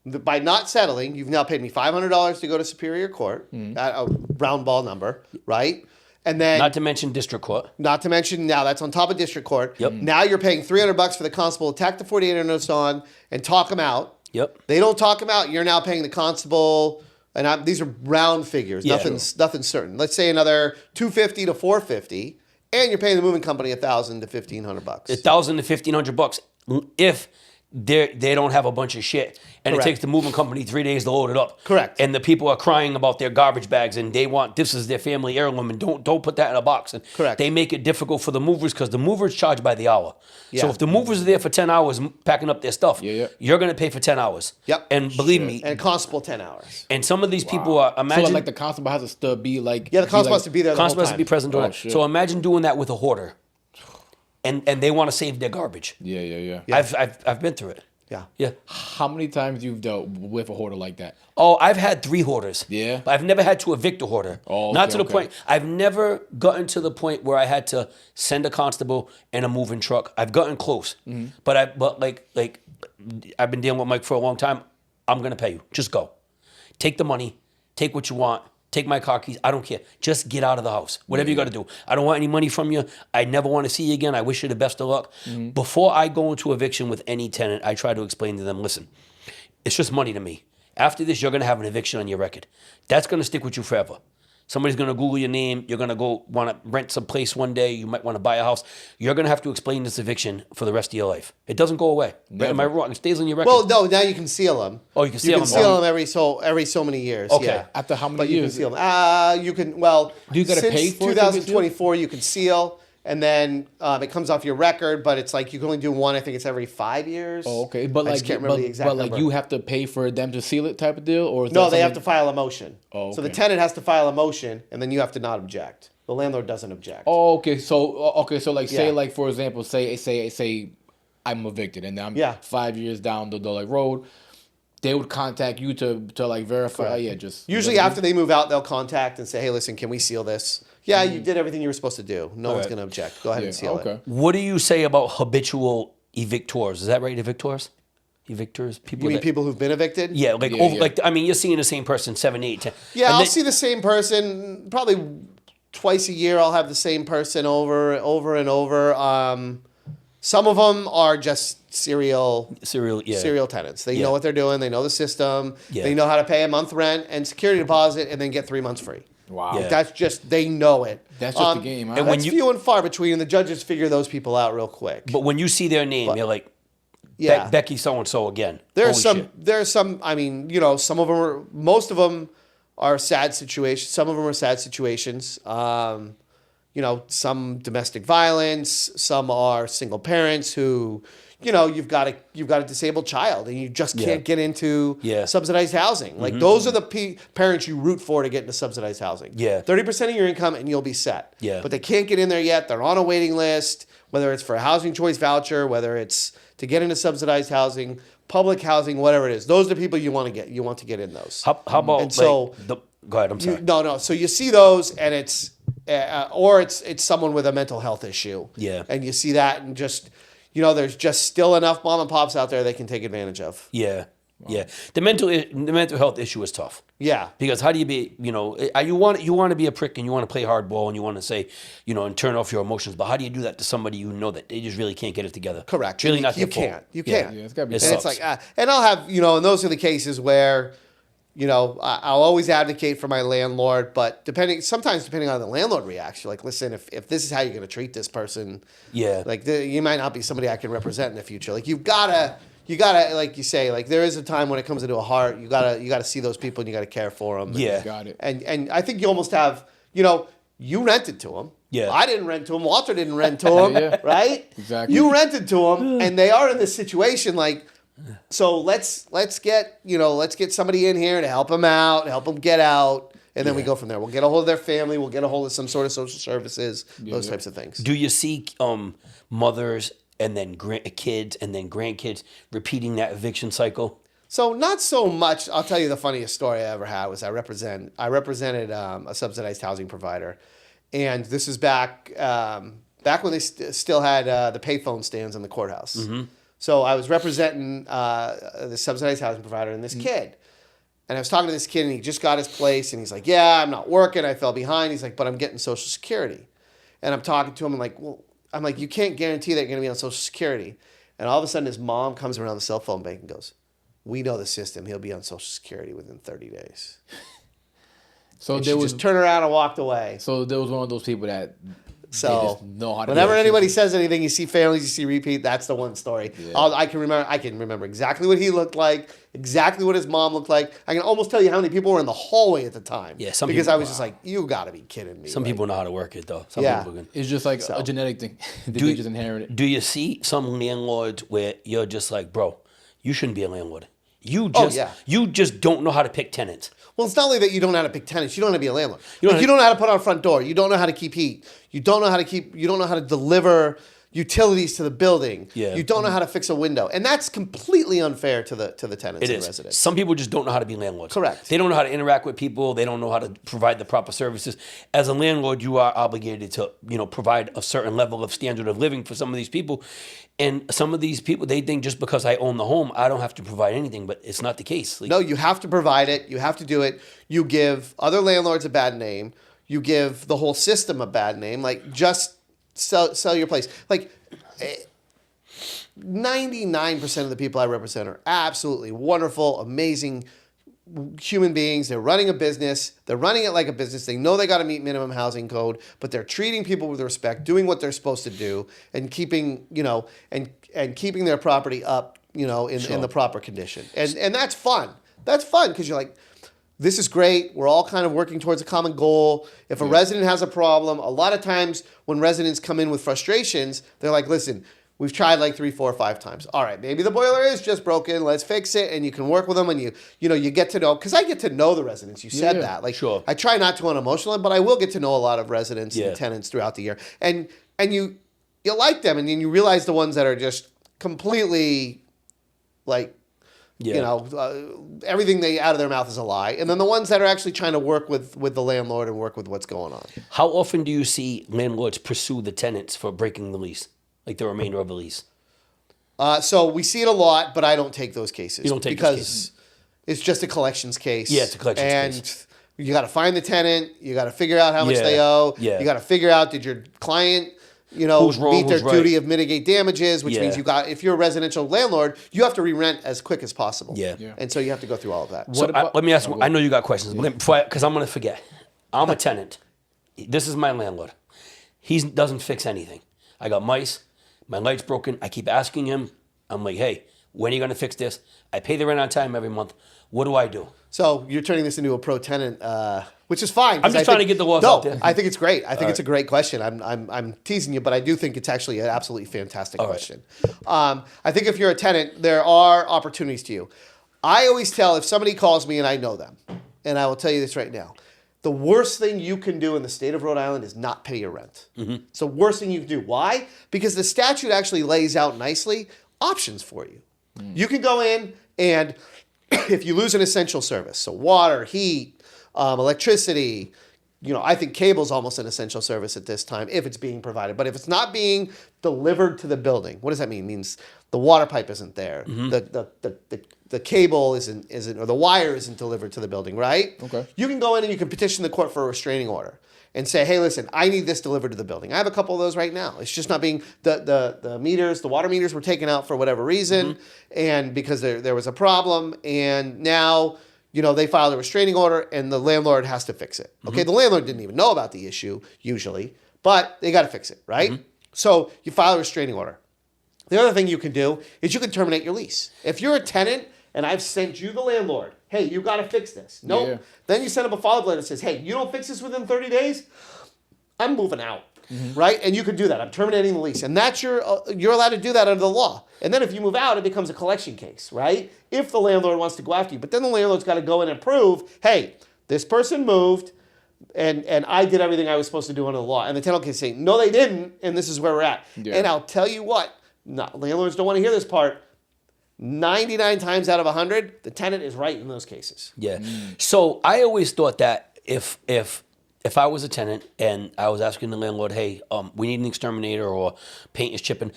by not settling, you've now paid me $500 to go to Superior Court, at a round ball number, right? And then, Not to mention district court. now that's on top of district court. Yep. Now you're paying $300 for the constable to tack the 48-hour notice on and talk them out. Yep. They don't talk them out. You're now paying the constable, and these are round figures. Yeah. Nothing's certain. Let's say another $250 to $450, and you're paying the moving company $1,000 to $1,500. $1,000 to $1,500 if they don't have a bunch of shit, and Correct. it takes the moving company 3 days to load it up. Correct. And the people are crying about their garbage bags, and they want this is their family heirloom, and don't put that in a box. And Correct. They make it difficult for the movers because the movers charge by the hour. So Yeah. if the movers are there for 10 hours packing up their stuff, you're going to pay for 10 hours. Yep. And believe me, And constable 10 hours. and some of these people are imagine So like the constable has to still be like, Yeah, the constable has to be there the whole constable has to time. be present during Oh, that. shit. So imagine doing that with a hoarder, and they want to save their garbage. yeah. Yeah. I've been through it. Yeah. Yeah. how many times you've dealt with a hoarder like that? Oh, I've had 3 hoarders. Yeah? But I've never had to evict a hoarder. Oh, Not okay, to the okay. point. I've never gotten to the point where I had to send a constable and a moving truck. I've gotten close. But like I've been dealing with Mike for a long time. I'm going to pay you. Just go. Take the money. Take what you want. Take my car keys. I don't care. Just get out of the house. Whatever you got to do. I don't want any money from you. I never want to see you again. I wish you the best of luck. Before I go into eviction with any tenant, I try to explain to them, listen, it's just money to me. After this, you're going to have an eviction on your record. That's going to stick with you forever. Somebody's going to Google your name. You're going to go want to rent some place one day. You might want to buy a house. You're going to have to explain this eviction for the rest of your life. It doesn't go away. Am I wrong? It stays on your record. Well, no, now you can seal them. Oh, you can seal them. them every so many years. Okay. Yeah. After how many But you can years? seal them. You can, well, Do you gotta since pay for it to get 2024, you can seal, and then it comes off your record, but it's like you can only do one. I think it's every 5 years. Oh, okay. But I like, just can't remember the exact but like number. you have to pay for them to seal it type of deal, or is No, that they have to something- file a motion. Oh, So the okay. tenant has to file a motion, and then you have to not object. The landlord doesn't object. Oh, okay. So like, say Yeah. like for example, say I'm evicted, and I'm Yeah. 5 years down the like road. They would contact you to like verify. Correct. Yeah, just Usually after they move out, they'll contact and say, hey, listen, can we seal this? Yeah, you did everything you were supposed to do. No one's Alright. going to object. Go ahead and seal okay. it. What do you say about habitual evictors? Is that right, evictors? Evictors? People You mean that- people who've been evicted? Yeah, like, Yeah, over, yeah. like I mean, you're seeing the same person 7, 8, 10. Yeah, And I'll then- see the same person probably twice a year. I'll have the same person over and over. Some of them are just serial tenants. They Yeah. know what they're doing. They know the system. Yeah. They know how to pay a month rent and security deposit and then get 3 months free. Wow. Yeah. Like, that's just, they know it. That's just the game, huh? and when That's you- few and far between, and the judges figure those people out real quick. But when you see their name, you're like, yeah. Becky so and so again. There's Holy shit. some, I mean, you know, some of them are, most of them are sad situations. Some of them are sad situations. You know, some domestic violence, some are single parents who, you know, you've got a disabled child and you just can't get into Yeah. subsidized housing. Like those are the parents you root for to get into subsidized housing. Yeah. 30% of your income and you'll be set. Yeah. But they can't get in there yet. They're on a waiting list, whether it's for a housing choice voucher, whether it's to get into subsidized housing, public housing, whatever it is. Those are the people you want to get. You want to get in those. How about And so go ahead, I'm sorry. No. So you see those, and it's or it's someone with a mental health issue. Yeah. And you see that, and just, you know, there's just still enough mom and pops out there they can take advantage of. Yeah. Yeah. The mental health issue is tough. Yeah. Because how do you be, you know, you want to be a prick and you want to play hardball and you want to say, you know, and turn off your emotions. But how do you do that to somebody you know that they just really can't get it together? Correct. It's really not You their fault. can't. You Yeah. can't. Yeah, it's gotta be It And it's sucks. like, and I'll have, you know, and those are the cases where, you know, I'll always advocate for my landlord, but sometimes depending on how the landlord reacts, you're like, listen, if this is how you're going to treat this person, Yeah. like you might not be somebody I can represent in the future. Like you gotta, like you say, like there is a time when it comes into a heart, you gotta see those people and you gotta care for them. Yeah. Got it. And I think you almost have, you know, you rented to them. Yeah. I didn't rent to them. Walter didn't rent to them. Yeah. Right. Exactly. You rented to them, and they are in this situation. Like, so let's get somebody in here to help them out, help them get out, and then we go from there. We'll get a hold of their family. We'll get a hold of some sort of social services. Those types of things. Do you see mothers and then kids and then grandkids repeating that eviction cycle? So not so much. I'll tell you the funniest story I ever had was I represented a subsidized housing provider, and this is back when they still had the payphone stands in the courthouse. Mm-hmm. So I was representing the subsidized housing provider and this kid, and I was talking to this kid, and he just got his place, and he's like, "Yeah, I'm not working. I fell behind." He's like, "But I'm getting Social Security," and I'm talking to him, and like, well, I'm like, "You can't guarantee that you're going to be on Social Security," and all of a sudden his mom comes around the cell phone bank and goes, "We know the system. He'll be on Social Security within 30 days." So And there she was just turned around and walked away. so there was one of those people that they So just know how to whenever do it. anybody says anything, you see families, you see repeat. That's the one story. I can remember exactly what he looked like, exactly what his mom looked like. I can almost tell you how many people were in the hallway at the time. Yeah, some because people- I was just like, you got to be kidding me. Some Like, people know how to work it though. Some Yeah. people can. It's just like a genetic thing. They just inherit it. Do you see some landlords where you're just like, bro, you shouldn't be a landlord. You Oh, just yeah. you just don't know how to pick tenants. Well, it's not only that you don't know how to pick tenants. You don't know how to be a landlord. You don't You don't know how to put on a front door. You don't know how to keep heat. You don't know how to deliver, utilities to the building. Yeah. You don't know how to fix a window. And that's completely unfair to the tenants It and is. residents. Some people just don't know how to be landlords. Correct. They don't know how to interact with people. They don't know how to provide the proper services. As a landlord, you are obligated to, provide a certain level of standard of living for some of these people. And some of these people, they think just because I own the home, I don't have to provide anything, but it's not the case. No, you have to provide it. You have to do it. You give other landlords a bad name. You give the whole system a bad name. Like, just sell your place. Like, 99% of the people I represent are absolutely wonderful, amazing human beings. They're running a business. They're running it like a business. They know they got to meet minimum housing code, but they're treating people with respect, doing what they're supposed to do, and keeping, and keeping their property up, in the proper condition. And that's fun. That's fun because you're like, this is great. We're all kind of working towards a common goal. If a resident has a problem, a lot of times when residents come in with frustrations, they're like, listen, we've tried like 3, 4, 5 times. All right, maybe the boiler is just broken. Let's fix it. And you can work with them, and you get to know, because I get to know the residents. You said that. Like, sure. I try not to unemotional, but I will get to know a lot of residents and tenants throughout the year. And you like them, and then you realize the ones that are just completely like, everything they out of their mouth is a lie. And then the ones that are actually trying to work with the landlord and work with what's going on. How often do you see landlords pursue the tenants for breaking the lease, like the remainder of the lease? So we see it a lot, but I don't take those cases. You don't take because those cases. It's just a collections case. Yeah, it's a collections case. And you got to find the tenant. You got to figure out how much Yeah, they owe. yeah. You got to figure out, did your client Who's wrong, meet their who's right. duty of mitigate damages, which Yeah. means if you're a residential landlord, you have to re-rent as quick as possible. Yeah. And so you have to go through all of that. So let me ask you, I know you got questions, because I'm going to forget. I'm a tenant. This is my landlord. He doesn't fix anything. I got mice. My light's broken. I keep asking him. I'm like, hey, when are you going to fix this? I pay the rent on time every month. What do I do? So you're turning this into a pro tenant, which is fine. I'm just trying to get the laws out there. I think it's great. I think it's a great question. I'm teasing you, but I do think it's actually an absolutely fantastic question. I think if you're a tenant, there are opportunities to you. I always tell, if somebody calls me and I know them, and I will tell you this right now, the worst thing you can do in the state of Rhode Island is not pay your rent. Mm-hmm. It's the worst thing you can do. Why? Because the statute actually lays out nicely options for you. You can go in and if you lose an essential service, so water, heat, electricity, I think cable's almost an essential service at this time if it's being provided. But if it's not being delivered to the building, what does that mean? It means the water pipe isn't there, the cable isn't, or the wire isn't delivered to the building, right? Okay. You can go in and you can petition the court for a restraining order and say, hey, listen, I need this delivered to the building. I have a couple of those right now. It's just not being, the meters, the water meters were taken out for whatever reason, and because there was a problem, and now, they filed a restraining order, and the landlord has to fix it. Okay, the landlord didn't even know about the issue, usually, but they got to fix it, right? So you file a restraining order. The other thing you can do is you can terminate your lease. If you're a tenant, and I've sent you, the landlord, hey, you got to fix this. Nope. Yeah. Then you send up a follow-up letter that says, hey, you don't fix this within 30 days, I'm moving out, right? And you can do that. I'm terminating the lease. And that's you're allowed to do that under the law. And then if you move out, it becomes a collection case, right? If the landlord wants to go after you. But then the landlord's got to go in and prove, hey, this person moved, and I did everything I was supposed to do under the law. And the tenant can say, no, they didn't, and this is where we're at. Yeah. And I'll tell you what, landlords don't want to hear this part. 99 times out of 100, the tenant is right in those cases. Yeah. So I always thought that if I was a tenant and I was asking the landlord, hey, we need an exterminator or paint is chipping,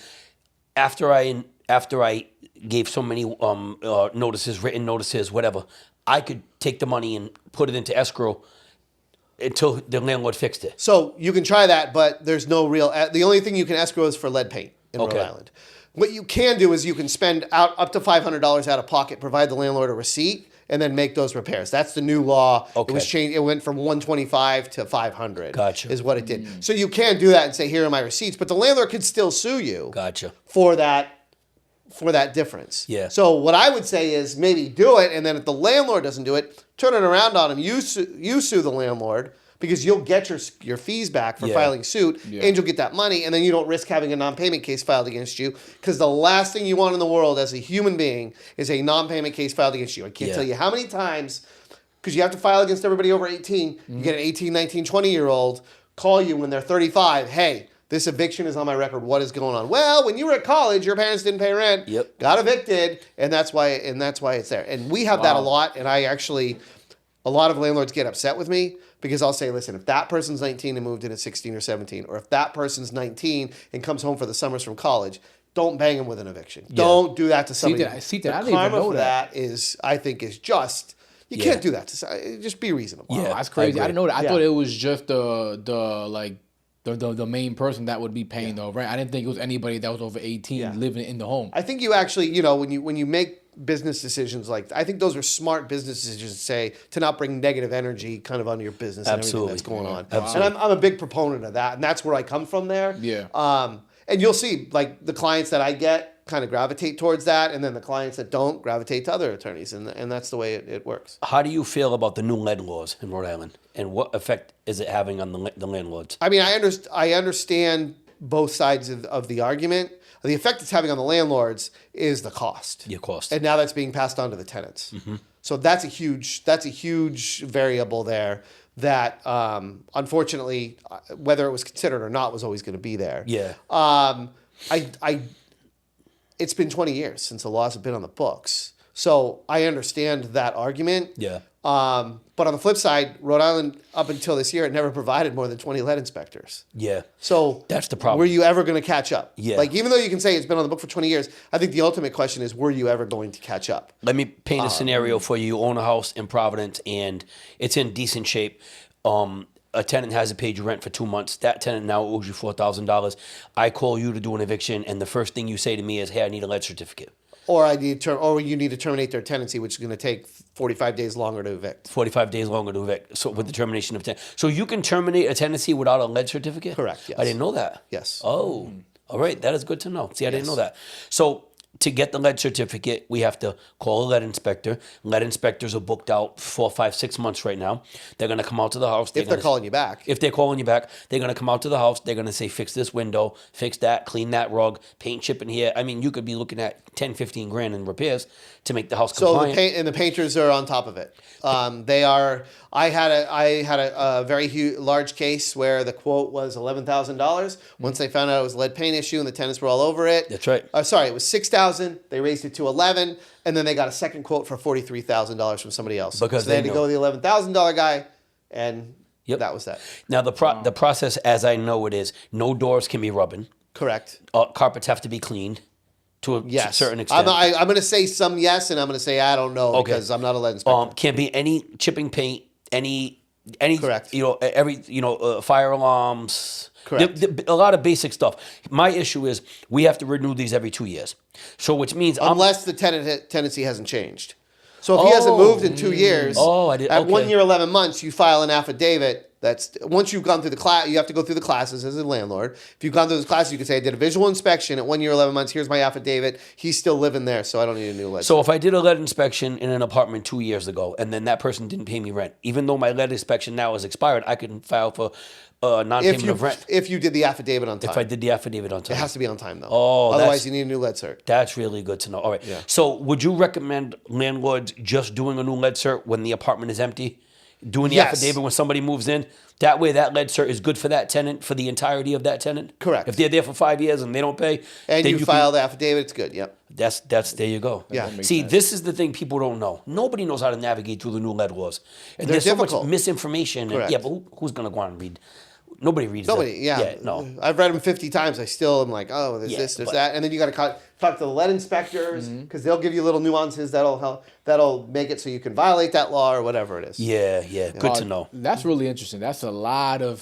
after I gave so many notices, written notices, whatever, I could take the money and put it into escrow until the landlord fixed it. So you can try that, but there's no real. The only thing you can escrow is for lead paint in Rhode Island. What you can do is you can spend up to $500 out of pocket, provide the landlord a receipt, and then make those repairs. That's the new law. Okay. It was changed. It went from $125 to $500. Gotcha. Is what it did. So you can do that and say, here are my receipts, but the landlord could still sue you. Gotcha. For that difference. Yeah. So what I would say is maybe do it, and then if the landlord doesn't do it, turn it around on him. You sue the landlord, because you'll get your fees back for filing suit, and you'll get that money, and then you don't risk having a non-payment case filed against you, because the last thing you want in the world as a human being is a non-payment case filed against you. I can't tell you how many times, because you have to file against everybody over 18, you get an 18, 19, 20-year-old call you when they're 35, hey, This eviction is on my record. What is going on? Well, when you were at college, your parents didn't pay rent. Yep. Got evicted, and that's why it's there. And we have that a lot. And a lot of landlords get upset with me because I'll say, listen, if that person's 19 and moved in at 16 or 17, or if that person's 19 and comes home for the summers from college, don't bang them with an eviction. Yeah. Don't do that to somebody. I the didn't even know that is, I think, is just. You can't do that. Just be reasonable. Yeah, that's crazy. I didn't know that. I thought it was just the main person that would be paying the rent. I didn't think it was anybody that was over 18 living in the home. I think you actually, when you make business decisions I think those are smart business decisions to not bring negative energy kind of onto your business and everything that's going on. Absolutely. And I'm a big proponent of that, and that's where I come from there. Yeah. And you'll see, the clients that I get kind of gravitate towards that, and then the clients that don't gravitate to other attorneys, and that's the way it works. How do you feel about the new lead laws in Rhode Island, and what effect is it having on the landlords? I mean, I understand both sides of the argument. The effect it's having on the landlords is the cost. Your cost. And now that's being passed on to the tenants. Mm-hmm. So that's a huge variable there that, unfortunately, whether it was considered or not, was always going to be there. Yeah. It's been 20 years since the laws have been on the books. So I understand that argument. Yeah. But on the flip side, Rhode Island, up until this year, it never provided more than 20 lead inspectors. Yeah. So that's the problem. Were you ever going to catch up? Yeah. Even though you can say it's been on the book for 20 years, I think the ultimate question is, were you ever going to catch up? Let me paint a scenario for you. You own a house in Providence, and it's in decent shape. A tenant hasn't paid you rent for 2 months. That tenant now owes you $4,000. I call you to do an eviction, and the first thing you say to me is, hey, I need a lead certificate. Or you need to terminate their tenancy, which is going to take 45 days longer to evict. 45 days longer to evict. So with the termination of tenancy. So you can terminate a tenancy without a lead certificate? Correct, yes. I didn't know that. Yes. Oh, all right. That is good to know. See, I didn't know that. So to get the lead certificate, we have to call a lead inspector. Lead inspectors are booked out 4, 5, 6 months right now. They're going to come out to the house. If they're calling you back. If they're calling you back, they're going to come out to the house. They're going to say, fix this window, fix that, clean that rug, paint, chip in here. I mean, you could be looking at 10, 15 grand in repairs to make the house compliant. So the painters are on top of it. They are. I had a very large case where the quote was $11,000. Once they found out it was a lead paint issue and the tenants were all over it. That's right. Sorry, it was $6,000. They raised it to $11,000, and then they got a second quote for $43,000 from somebody else. Because so they had to go with the $11,000 guy, and that was that. Now the process, as I know it is, no doors can be rubbing. Correct. Carpets have to be cleaned. To a certain extent. I'm going to say some yes, and I'm going to say I don't know because I'm not a lead inspector. Can't be any chipping paint, any correct. Fire alarms. Correct. A lot of basic stuff. My issue is we have to renew these every 2 years. So which means unless the tenancy hasn't changed. So if he hasn't moved in 2 years, at 1 year 11 months, you file an affidavit. That's once you've gone through the class, you have to go through the classes as a landlord. If you've gone through those classes, you can say, I did a visual inspection at 1 year, 11 months. Here's my affidavit. He's still living there, so I don't need a new lead. So if I did a lead inspection in an apartment 2 years ago, and then that person didn't pay me rent, even though my lead inspection now is expired, I can file for non-payment of rent. If you did the affidavit on time. If I did the affidavit on time. It has to be on time, though. Oh, otherwise, you need a new lead cert. That's really good to know. All right. Yeah. So would you recommend landlords just doing a new lead cert when the apartment is empty? Doing the affidavit when somebody moves in? That way that lead cert is good for that tenant for the entirety of that tenant? Correct. If they're there for 5 years and they don't pay. And you file the affidavit, it's good, yep. That's there you go. Yeah. See, this is the thing people don't know. Nobody knows how to navigate through the new lead laws. And They're there's difficult. so much misinformation. Correct. But who's going to go on and read? Nobody reads Nobody, that. yeah. No. I've read them 50 times. I still am like, oh, there's this, there's that. And then you got to talk to the lead inspectors because they'll give you little nuances that'll make it so you can violate that law or whatever it is. Yeah. Good to know. That's really interesting. That's a lot of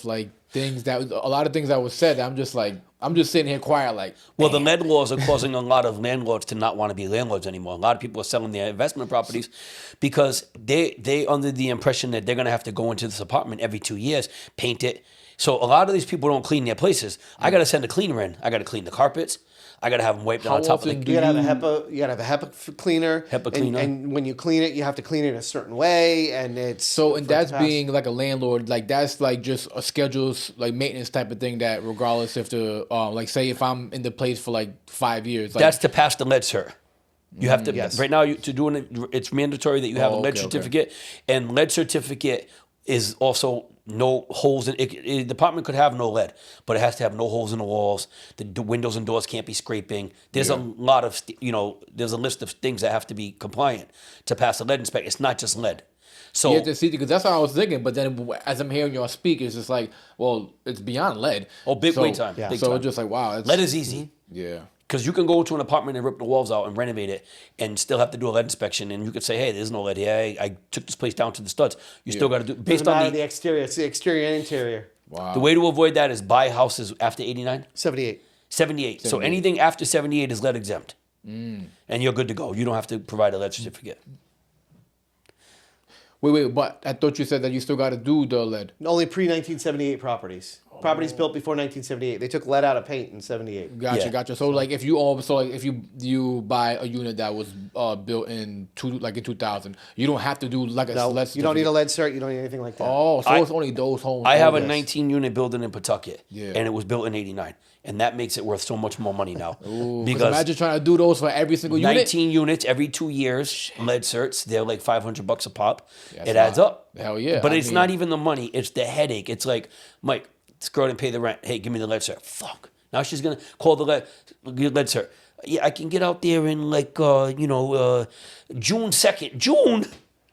things that was said. I'm just sitting here quiet like. Well, the lead laws are causing a lot of landlords to not want to be landlords anymore. A lot of people are selling their investment properties because they under the impression that they're going to have to go into this apartment every 2 years, paint it. So a lot of these people don't clean their places. I got to send a cleaner in. I got to clean the carpets. I got to have them wiped on top of the. You got to have a HEPA cleaner. HEPA cleaner. And when you clean it, you have to clean it a certain way, and it's so. And that's being like a landlord. Like that's like just a schedules like maintenance type of thing. That regardless if the say if I'm in the place for like 5 years. That's to pass the lead cert. You have to right now to do it. It's mandatory that you have a lead certificate, and lead certificate is also no holes in it. The apartment could have no lead, but it has to have no holes in the walls. The windows and doors can't be scraping. There's a lot of there's a list of things that have to be compliant to pass a lead inspection. It's not just lead. So You have to see, because that's what I was thinking. But then as I'm hearing y'all speak, it's just like, well, it's beyond lead. big way time. Yeah. Big So time. it's just like, wow, Lead is easy. yeah. Because you can go into an apartment and rip the walls out and renovate it and still have to do a lead inspection. And you could say, hey, there's no lead here. I took this place down to the studs. You still got to do, based Doesn't matter on the exterior. It's the exterior and interior. Wow. the way to avoid that is buy houses after 89, 78. 78. So 78. anything after 78 is lead exempt. And you're good to go. You don't have to provide a lead certificate. Wait, but I thought you said that you still got to do the lead. Only pre-1978 properties. Properties built before 1978. They took lead out of paint in 78. Gotcha, Yeah. gotcha. So like if you buy a unit that was built in 2000, you don't have to do like a No, lead you don't need a certificate. lead cert. You don't need anything like that. Oh, so it's only those homes. I have a Yes. 19 unit building in Pawtucket, Yeah. and it was built in 89. And that makes it worth so much more money now. Ooh, because imagine trying to do those for every single unit. 19 units every 2 years, lead certs, they're like $500 a pop. That's It a adds lot. up. Hell yeah. But I it's mean- not even the money, it's the headache. It's like, Mike, this girl didn't pay the rent. Hey, give me the lead cert. Fuck. Now she's going to call the lead cert. Yeah, I can get out there in like, June 2nd. June?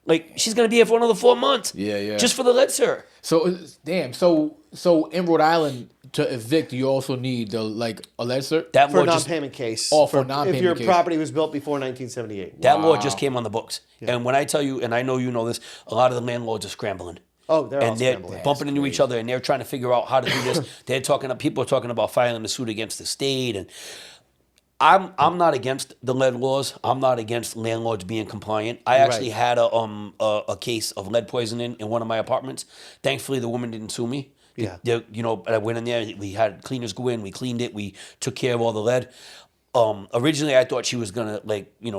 Like, she's going to be here for another 4 months. Yeah. Just for the lead cert. So damn. So in Rhode Island to evict, you also need a lead cert. That For a law just non-payment case. Oh, for non-payment If your case. property was built before 1978. That law Wow. just came on the books. And when I tell you, and I know you know this, a lot of the landlords are scrambling. Oh, they're all and they're scrambling. bumping into each other, and they're trying to figure out how to do this. People are talking about filing a suit against the state, and I'm not against the lead laws. I'm not against landlords being compliant. I actually had a case of lead poisoning in one of my apartments. Thankfully, the woman didn't sue me. Yeah. I went in there. We had cleaners go in. We cleaned it. We took care of all the lead. Originally, I thought she was gonna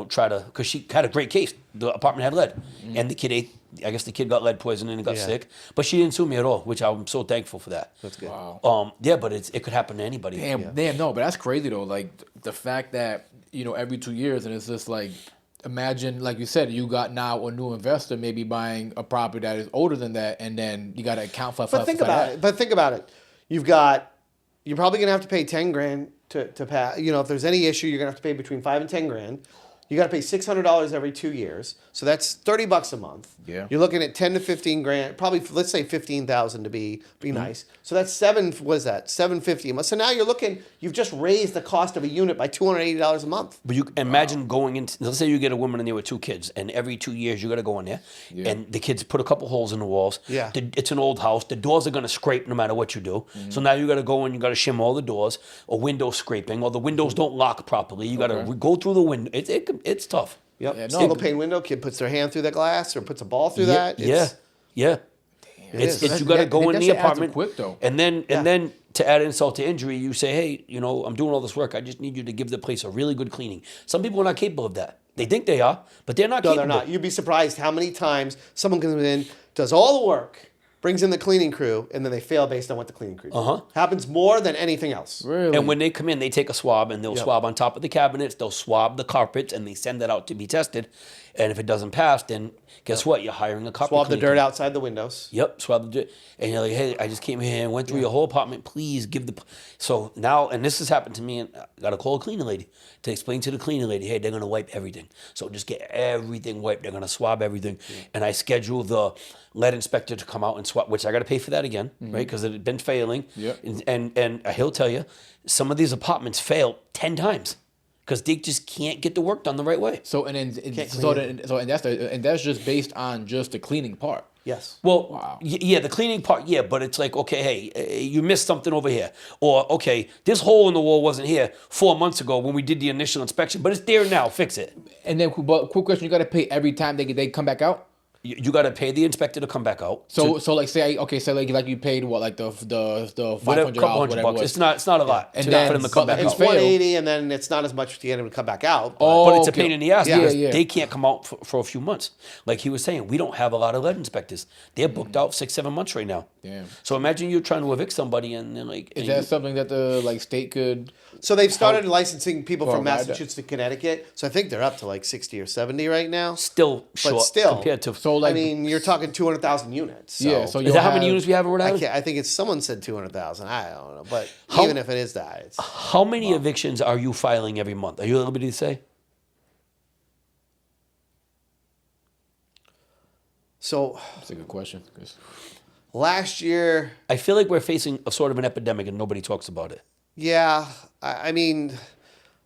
try to, because she had a great case. The apartment had lead, and the kid ate. I guess the kid got lead poisoning and got Yeah. sick, but she didn't sue me at all, which I'm so thankful for that. That's good. Wow. Yeah, but it could happen to anybody. Damn, no, but that's crazy though. Like the fact that every 2 years, and it's just like, imagine, like you said, you got now a new investor maybe buying a property that is older than that, and then you got to account for. But think about it. But think about it. You're probably gonna have to pay 10 grand to pass. If there's any issue, you're gonna have to pay between 5 and 10 grand. You got to pay $600 every 2 years, so that's $30 a month. Yeah. You're looking at 10 to 15 grand. Probably let's say 15,000 to be nice. So that's $750 a month. So now you've just raised the cost of a unit by $280 a month. But you imagine going into, let's say you get a woman in there with 2 kids, and every 2 years you got to go in there, and the kids put a couple holes in the walls. Yeah. It's an old house. The doors are going to scrape no matter what you do. So now you got to go and you got to shim all the doors, or window scraping, or the windows don't lock properly. You got to go through the window. It's tough. Yep. Yeah, no. Single pane window. Kid puts their hand through the glass or puts a ball through that. Yeah. is. It's you got to go in that the shit adds up apartment quick, though. and then to add insult to injury, you say, hey, I'm doing all this work. I just need you to give the place a really good cleaning. Some people are not capable of that. They think they are, but they're not No, capable. they're not. You'd be surprised how many times someone comes in, does all the work, brings in the cleaning crew, and then they fail based on what the cleaning crew did. Happens more than anything else. Really? And when they come in, they take a swab, and they'll swab on top of the cabinets. They'll swab the carpets, and they send that out to be tested. And if it doesn't pass, then guess what? You're hiring a carpet Swab the cleaner. dirt outside the windows. Yep, swab the dirt. And you're like, hey, I just came here and went through your whole apartment. Please give the. So now, and this has happened to me, and I got to call a cleaning lady to explain to the cleaning lady, hey, they're going to wipe everything. So just get everything wiped. They're going to swab everything. And I schedule the lead inspector to come out and swab, which I got to pay for that again, right? Because it had been failing. Yep. And he'll tell you, some of these apartments fail 10 times because they just can't get the work done the right way. So and that's just based on just the cleaning part. Yes. Well, yeah, the cleaning part, yeah, but it's like, okay, hey, you missed something over here. Or, okay, this hole in the wall wasn't here 4 months ago when we did the initial inspection, but it's there now, fix it. And then, but quick question: you got to pay every time they come back out. You got to pay the inspector to come back out. So like say like you paid what, like the $500, Couple whatever it bucks. was. It's not a lot And for then- them to come but back It's out. failed. 180, and then it's not as much to get him to come back out. But it's a okay. pain in the ass Yeah, because yeah. they can't come out for a few months. Like he was saying, we don't have a lot of lead inspectors. They're booked out 6-7 months right now. Damn. So imagine you're trying to evict somebody and then like... Is and that you- something that the state could? So they've started licensing people Well, from right. Massachusetts to Connecticut. So I think they're up to like 60 or 70 right now. Still short still. compared to... So So like, I mean, you're talking 200,000 units. So. yeah. So Is that how many units we have in Rhode I Island? can't. I think it's someone said 200,000. I don't know, but How- even if it is that, it's How many evictions are you filing every month? Are you at liberty to say? so. That's a good question. 'Cause Last year, I feel like we're facing a sort of an epidemic and nobody talks about it. yeah, I mean,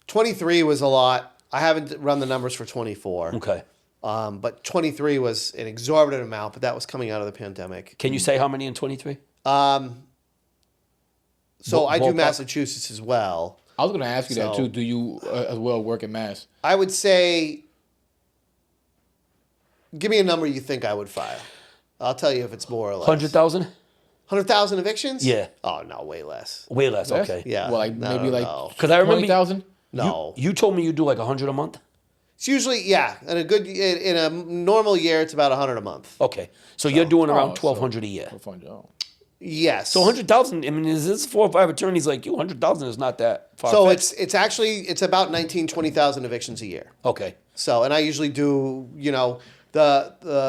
23 was a lot. I haven't run the numbers for 24. Okay. But 23 was an exorbitant amount, but that was coming out of the pandemic. Can you say how many in 23? So I do ballpark? Massachusetts as well. I was gonna ask you that So- too. Do you as well work in Mass? I would say, give me a number you think I would file. I'll tell you if it's more or less. 100,000? 100,000 evictions? Yeah. Oh, no, way less. Way less, Less? okay. Yeah. Well, like No, maybe like no. 'Cause I remember- 20,000. No. You told me you do like 100 a month? It's usually, yeah, in a normal year, it's about 100 a month. Okay. So you're doing around Oh, so- 1,200 a year. Yes. So 100,000, I mean, is this 4 or 5 attorneys like you? 100,000 is not that far. So it's actually, it's about 20,000 evictions a year. Okay. So, and I usually do,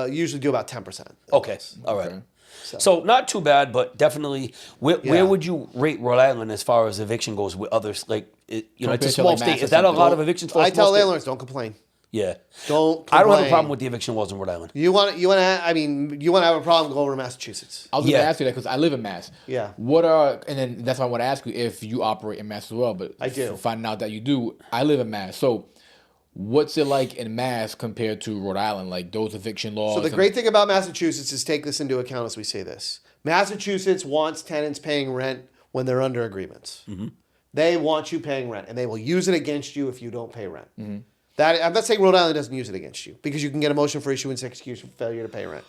usually do about 10%. Okay. All right. Okay. So not too bad, but definitely, where Yeah. would you rate Rhode Island as far as eviction goes with others? Like, it's a Compared to, small like, state. Is Mass that a or lot something? of evictions for a I small tell state? landlords, don't complain. Yeah. Don't I don't have a complain. problem with the eviction laws in Rhode Island. You want to have a problem, go over to Massachusetts. I was Yeah. gonna ask you that because I live in Mass. Yeah. And then that's why I want to ask you if you operate in Mass as well. But I do. Finding out that you do, I live in Mass. So, what's it like in Mass compared to Rhode Island? Like those eviction laws. So the and- great thing about Massachusetts is take this into account as we say this. Massachusetts wants tenants paying rent when they're under agreements. Mm-hmm. They want you paying rent, and they will use it against you if you don't pay rent. Mm-hmm. That I'm not saying Rhode Island doesn't use it against you because you can get a motion for issuance execution for failure to pay rent,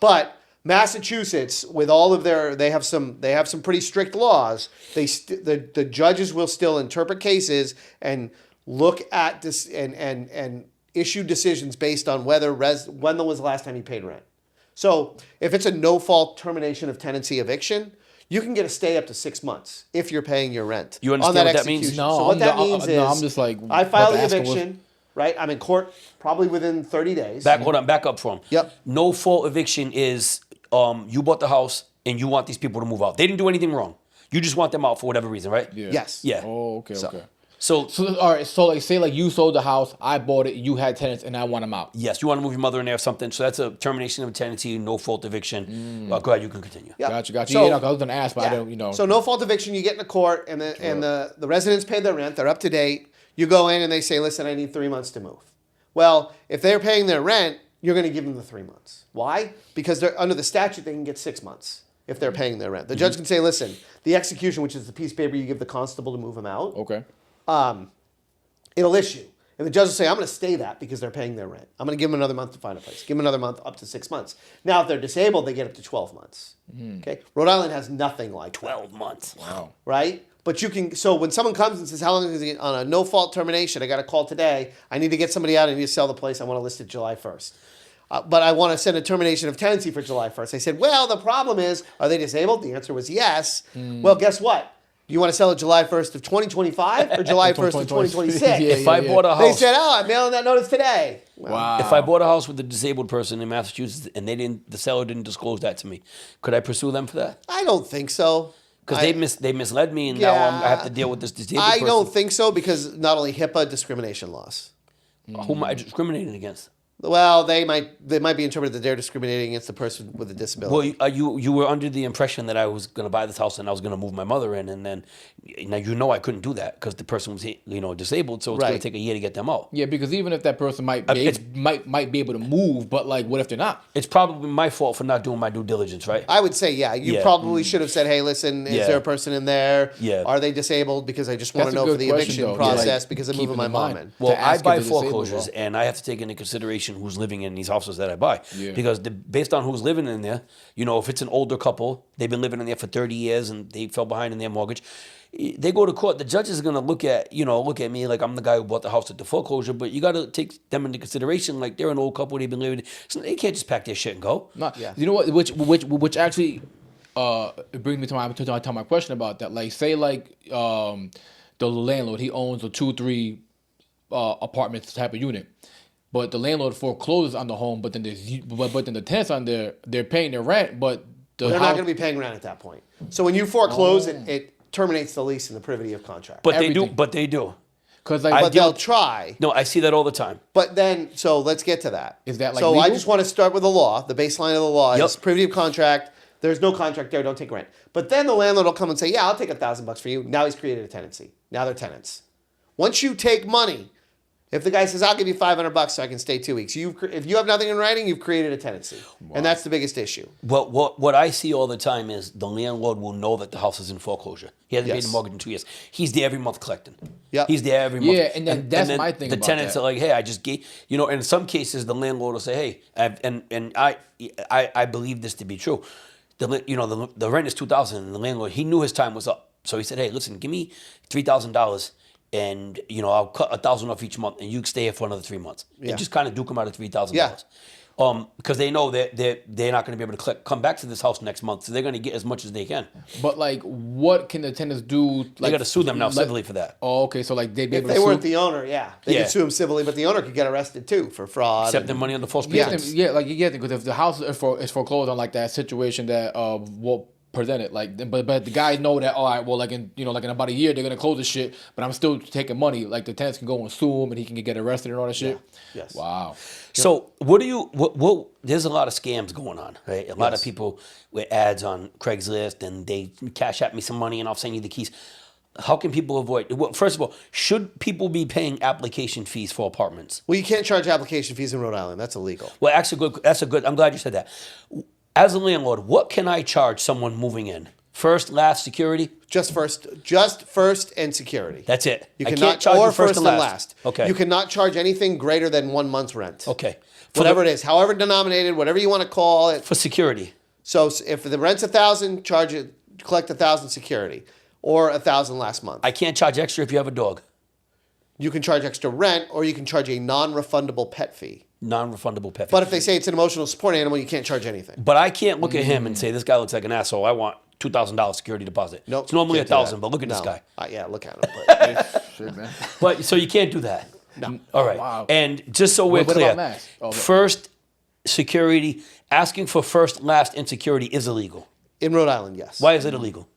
but Massachusetts, with all of they have some pretty strict laws. The judges will still interpret cases and look at this and issue decisions based on when was the last time you paid rent. So if it's a no-fault termination of tenancy eviction, you can get a stay up to 6 months if you're paying your rent. You understand on what that means? execution. No, so what that I'm- means no, is I'm just like, I file about the to ask him eviction, right? I'm in court probably within 30 days. Back up from. Yep. No fault eviction is you bought the house and you want these people to move out. They didn't do anything wrong. You just want them out for whatever reason, right? Yeah. Yes. Yeah. Oh, okay, So- okay. So So all right, so like say like you sold the house, I bought it, you had tenants, and I want them out. yes, you want to move your mother in there or something. So that's a termination of tenancy, no fault eviction. Go ahead, you can continue. Yep. Gotcha. So- yeah, no, 'cause I was gonna ask, but I don't. So no fault eviction, you get into court and the residents pay their rent, they're up to date. You go in and they say, listen, I need 3 months to move. Well, if they're paying their rent, you're going to give them the 3 months. Why? Because they're under the statute, they can get 6 months if they're paying their rent. The judge can say, listen, the execution, which is the piece of paper you give the constable to move them out, Okay. it'll issue. And the judge will say, I'm going to stay that because they're paying their rent. I'm going to give them another month to find a place. Give them another month up to 6 months. Now, if they're disabled, they get up to 12 months. Okay. Rhode Island has nothing like that. 12 months. Wow. Right? But you can, so when someone comes and says, how long is it on a no fault termination? I got a call today. I need to get somebody out. I need to sell the place. I want to list it July 1st. But I want to send a termination of tenancy for July 1st. I said, well, the problem is, are they disabled? The answer was yes. Well, guess what? Do you want to sell it July 1st of 2025 or July 1st of 2026? Yeah, If I bought a They house, said, oh, I'm mailing that notice today. Well, Wow. if I bought a house with a disabled person in Massachusetts and the seller didn't disclose that to me, could I pursue them for that? I don't think so. Because they misled me and now I have to deal with this disabled I person. don't think so because not only HIPAA, discrimination laws. Who am I discriminating against? Well, they might be interpreted that they're discriminating against the person with a disability. Well, you were under the impression that I was going to buy this house and I was going to move my mother in, and then now I couldn't do that because the person was disabled, so it's going Right. to take a year to get them out. Yeah, because even if that person might be able to move, but like, what if they're not? It's probably my fault for not doing my due diligence, right? I would say, yeah, you Yeah. probably should have said, hey, listen, is Yeah. there a person in there? Yeah. Are they disabled? Because I just want That's to a know good for the question, eviction though. process Like, because I'm keep moving in my mom mind. in. Well, to I ask buy if they're disabled, foreclosures, bro. and I have to take into consideration who's living in these houses that I buy. Yeah. Because based on who's living in there, if it's an older couple, they've been living in there for 30 years and they fell behind in their mortgage. They go to court. The judge is going to look at me like I'm the guy who bought the house at the foreclosure. But you got to take them into consideration. Like they're an old couple. They've been living. So they can't just pack their shit and go. No, Yeah. You know what? Which actually it brings me to my question about that. Like, say like the landlord, he owns a 2-3 apartments type of unit. but the landlord forecloses on the home, but then but then the tenants on there, they're paying their rent, but They're not going to be paying rent at that point. So when you foreclose, it terminates the lease in the privity of contract. But everything. they do. because But they'll try. No, I see that all the time. But then, so let's get to that. Is that, like, so? I legal? just want to start with the law. The baseline of the law Yep. is privity of contract. There's no contract there. Don't take rent. But then the landlord will come and say, "Yeah, I'll take $1,000 for you." Now he's created a tenancy. Now they're tenants. Once you take money, if the guy says, "I'll give you $500 so I can stay 2 weeks," if you have nothing in writing, you've created a tenancy, and that's the biggest issue. What I see all the time is the landlord will know that the house is in foreclosure. He hasn't paid the Yes. mortgage in 2 years. He's there every month collecting. Yep. He's there every month. Yeah, and then that's my thing The about tenants that. are like, "Hey, I just gave," and in some cases the landlord will say, "Hey," I believe this to be true. The rent is $2,000, and the landlord, he knew his time was up, so he said, "Hey, listen, give me $3,000." And I'll cut $1,000 off each month, and you can stay here for another 3 months, Yeah. and just kind of duke them out of $3,000. Because they know that they're not going to be able to come back to this house next month, so they're going to get as much as they can. But like, what can the tenants do? Like, They got to sue them now civilly for that. Oh, okay. So like, they'd be If able they to weren't sue. the owner, they Yeah. could sue him civilly, but the owner could get arrested too for fraud. Accept their money on the false Yeah, pretense. because if the house is foreclosed on like that situation that will present it, like, but the guys know that, all right, well, like in about a year they're gonna close this shit, but I'm still taking money. Like, the tenants can go and sue him, and he can get arrested and all that shit. Yes. Wow. So what do you? There's a lot of scams going on, right? A lot of Yes. people with ads on Craigslist, and they cash at me some money, and I'll send you the keys. How can people avoid? Well, first of all, should people be paying application fees for apartments? Well, you can't charge application fees in Rhode Island. That's illegal. Well, actually, that's a good. I'm glad you said that. As a landlord, what can I charge someone moving in? First, last, security. Just first and security. That's it. You I cannot can't charge or you first and last. Okay. You cannot charge anything greater than 1 month's rent. Okay. Whatever it is, however denominated, whatever you want to call it. For security. So if the rent's 1,000, collect 1,000 security, or 1,000 last month. I can't charge extra if you have a dog. You can charge extra rent, or you can charge a non-refundable pet fee. Non-refundable pet fee. But if they say it's an emotional support animal, you can't charge anything. But I can't look at him and say, this guy looks like an asshole. I want $2,000 security deposit. Nope. It's normally can't do $1,000, that. but look at this No. guy. Yeah, look at him. But Shit, man. But so you can't do that. no. All right. Wow. And just so we're What clear, about masks? Oh, first security, asking for first, last, and security is illegal. In Rhode Island, yes. Why is it illegal?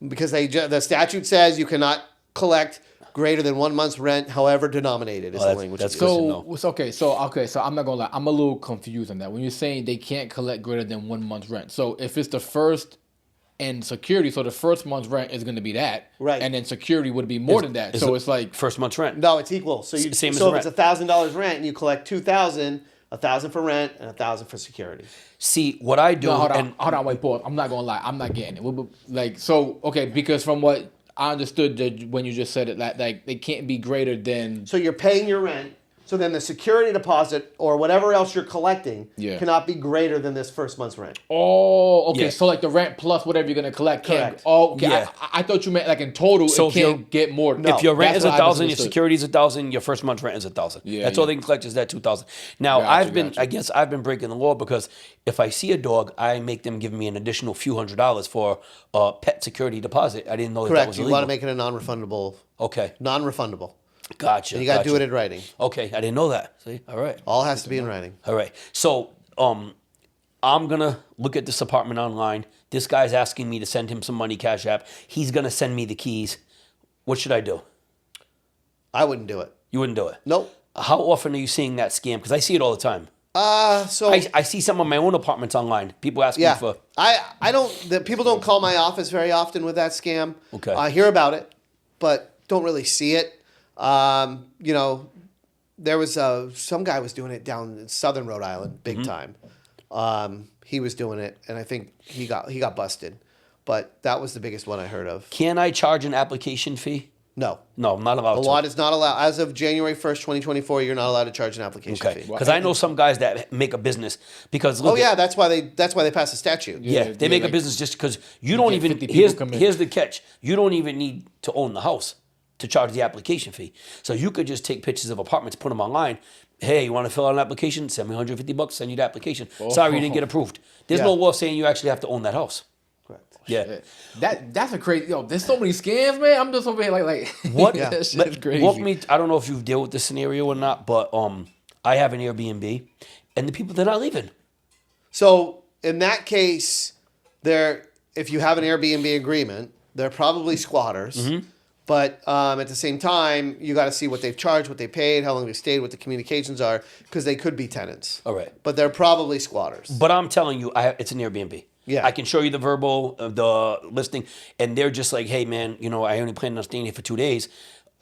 Because the statute says you cannot collect greater than 1 month's rent, however denominated is the language. that's used. good. So it's okay. So I'm not gonna lie. I'm a little confused on that. When you're saying they can't collect greater than 1 month's rent, so if it's the first and security, so the first month's rent is going to be that, Right. And then security would be more than that. Is So it it's like, first month's rent. No, it's equal. So you Same as so the if rent. it's $1,000 rent and you collect 2,000, 1,000 for rent and 1,000 for security. See, what I do, no, and hold on, wait, pause. I'm not gonna lie. I'm not getting it. Like, so okay, because from what I understood that when you just said it, like they can't be greater than. So you're paying your rent. So then the security deposit or whatever else you're collecting Yeah. cannot be greater than this first month's rent. Oh, okay. Yeah. So like the rent plus whatever you're gonna collect. Correct. Oh, okay. Yeah. I thought you meant like in total So it if you're- can't get more. No. if your rent That's is what I 1,000, your misunderstood. security is 1,000, your first month's rent is 1,000. Yeah, That's all yeah. they can collect is that 2,000. Now Gotcha. I guess I've been breaking the law because if I see a dog, I make them give me an additional few $100s for a pet security deposit. I didn't know that Correct. was You illegal. want to make it a non-refundable. Okay, Non-refundable. gotcha. And you got to gotcha. do it in writing. Okay, I didn't know that. See, all right. All has to be in writing. All right. So, I'm gonna look at this apartment online. This guy's asking me to send him some money, Cash App. He's gonna send me the keys. What should I do? I wouldn't do it. You wouldn't do it. Nope. How often are you seeing that scam? Because I see it all the time. So I see some of my own apartments online. People asking yeah, for. I don't. People don't call my office very often with that scam. Okay. I hear about it, but don't really see it. There was some guy was doing it down in southern Rhode Island, big time. He was doing it, and I think he got busted. But that was the biggest one I heard of. Can I charge an application fee? No. No, I'm not allowed The to. law does not allow, as of January 1st, 2024, you're not allowed to charge an application Okay. fee. Because I know some guys that make a business because look. Oh yeah, that's why they passed a statute. Yeah, they make a like, business just because you don't get even. 50 people Here's come in. here's the catch: you don't even need to own the house to charge the application fee. So you could just take pictures of apartments, put them online. Hey, you want to fill out an application? Send me $150. Send you the application. Sorry, you didn't get approved. There's no Yeah. law saying you actually have to own that house. Correct. Yeah. That's a crazy. There's so many scams, man. I'm just over here like What? that shit's crazy. Walk me. I don't know if you've dealt with this scenario or not, but I have an Airbnb, and the people, they're not leaving. So in that case, if you have an Airbnb agreement, they're probably squatters. Mm-hmm. But at the same time, you got to see what they've charged, what they paid, how long they stayed, what the communications are, because they could be tenants. All right. But they're probably squatters. But I'm telling you, it's an Airbnb. Yeah. I can show you the verbal, the listing, and they're just like, hey, man, I only plan on staying here for 2 days.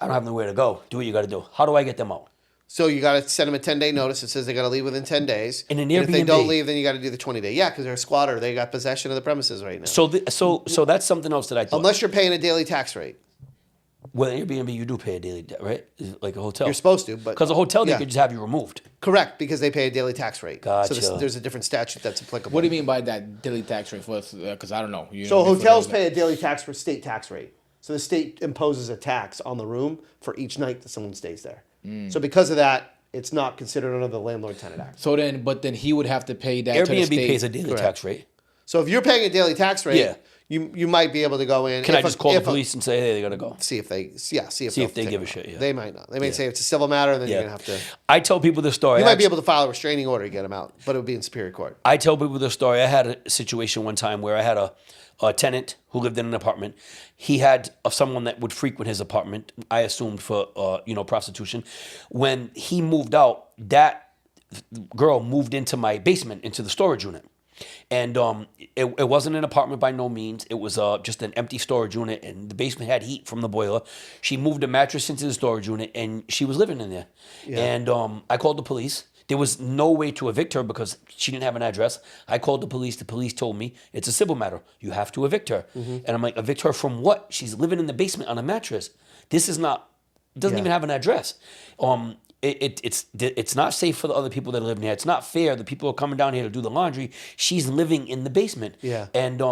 I don't have nowhere to go. Do what you got to do. How do I get them out? So you got to send them a 10-day notice that says they got to leave within 10 days. In an And if they Airbnb. don't leave, then you got to do the 20-day. Yeah, because they're a squatter. They got possession of the premises right now. So that's something else that I thought. Unless you're paying a daily tax rate. Well, Airbnb, you do pay a daily, right? Like a hotel. You're supposed to, but... Because a hotel, they yeah. could just have you removed. Correct, because they pay a daily tax rate. Gotcha. So there's a different statute that's applicable. What do you mean by that daily tax rate for us? Because I don't know. So hotels pay a daily tax for state tax rate. So the state imposes a tax on the room for each night that someone stays there. So because of that, it's not considered under the Landlord-Tenant Act. So then he would have to pay that to the Airbnb state. pays a daily tax rate. So if you're paying a daily tax rate, Yeah. you might be able to go in. Can I just call the police and say, hey, they got to go? See if they give a shit, yeah. They might not. They may say it's a civil matter, and then you're Yeah. gonna have to. I tell people this story. You might be able to file a restraining order to get them out, but it would be in Superior Court. I tell people this story. I had a situation one time where I had a tenant who lived in an apartment. He had someone that would frequent his apartment, I assumed for prostitution. When he moved out, that girl moved into my basement, into the storage unit. And it wasn't an apartment by no means. It was just an empty storage unit, and the basement had heat from the boiler. She moved a mattress into the storage unit, and she was living in there. Yeah. And I called the police. There was no way to evict her because she didn't have an address. I called the police. The police told me it's a civil matter. You have to evict her. Mm-hmm. And I'm like, evict her from what? She's living in the basement on a mattress. This is not, doesn't even have an address. It's not safe for the other people that are living here. It's not fair. The people are coming down here to do the laundry. She's living in the basement. Yeah. And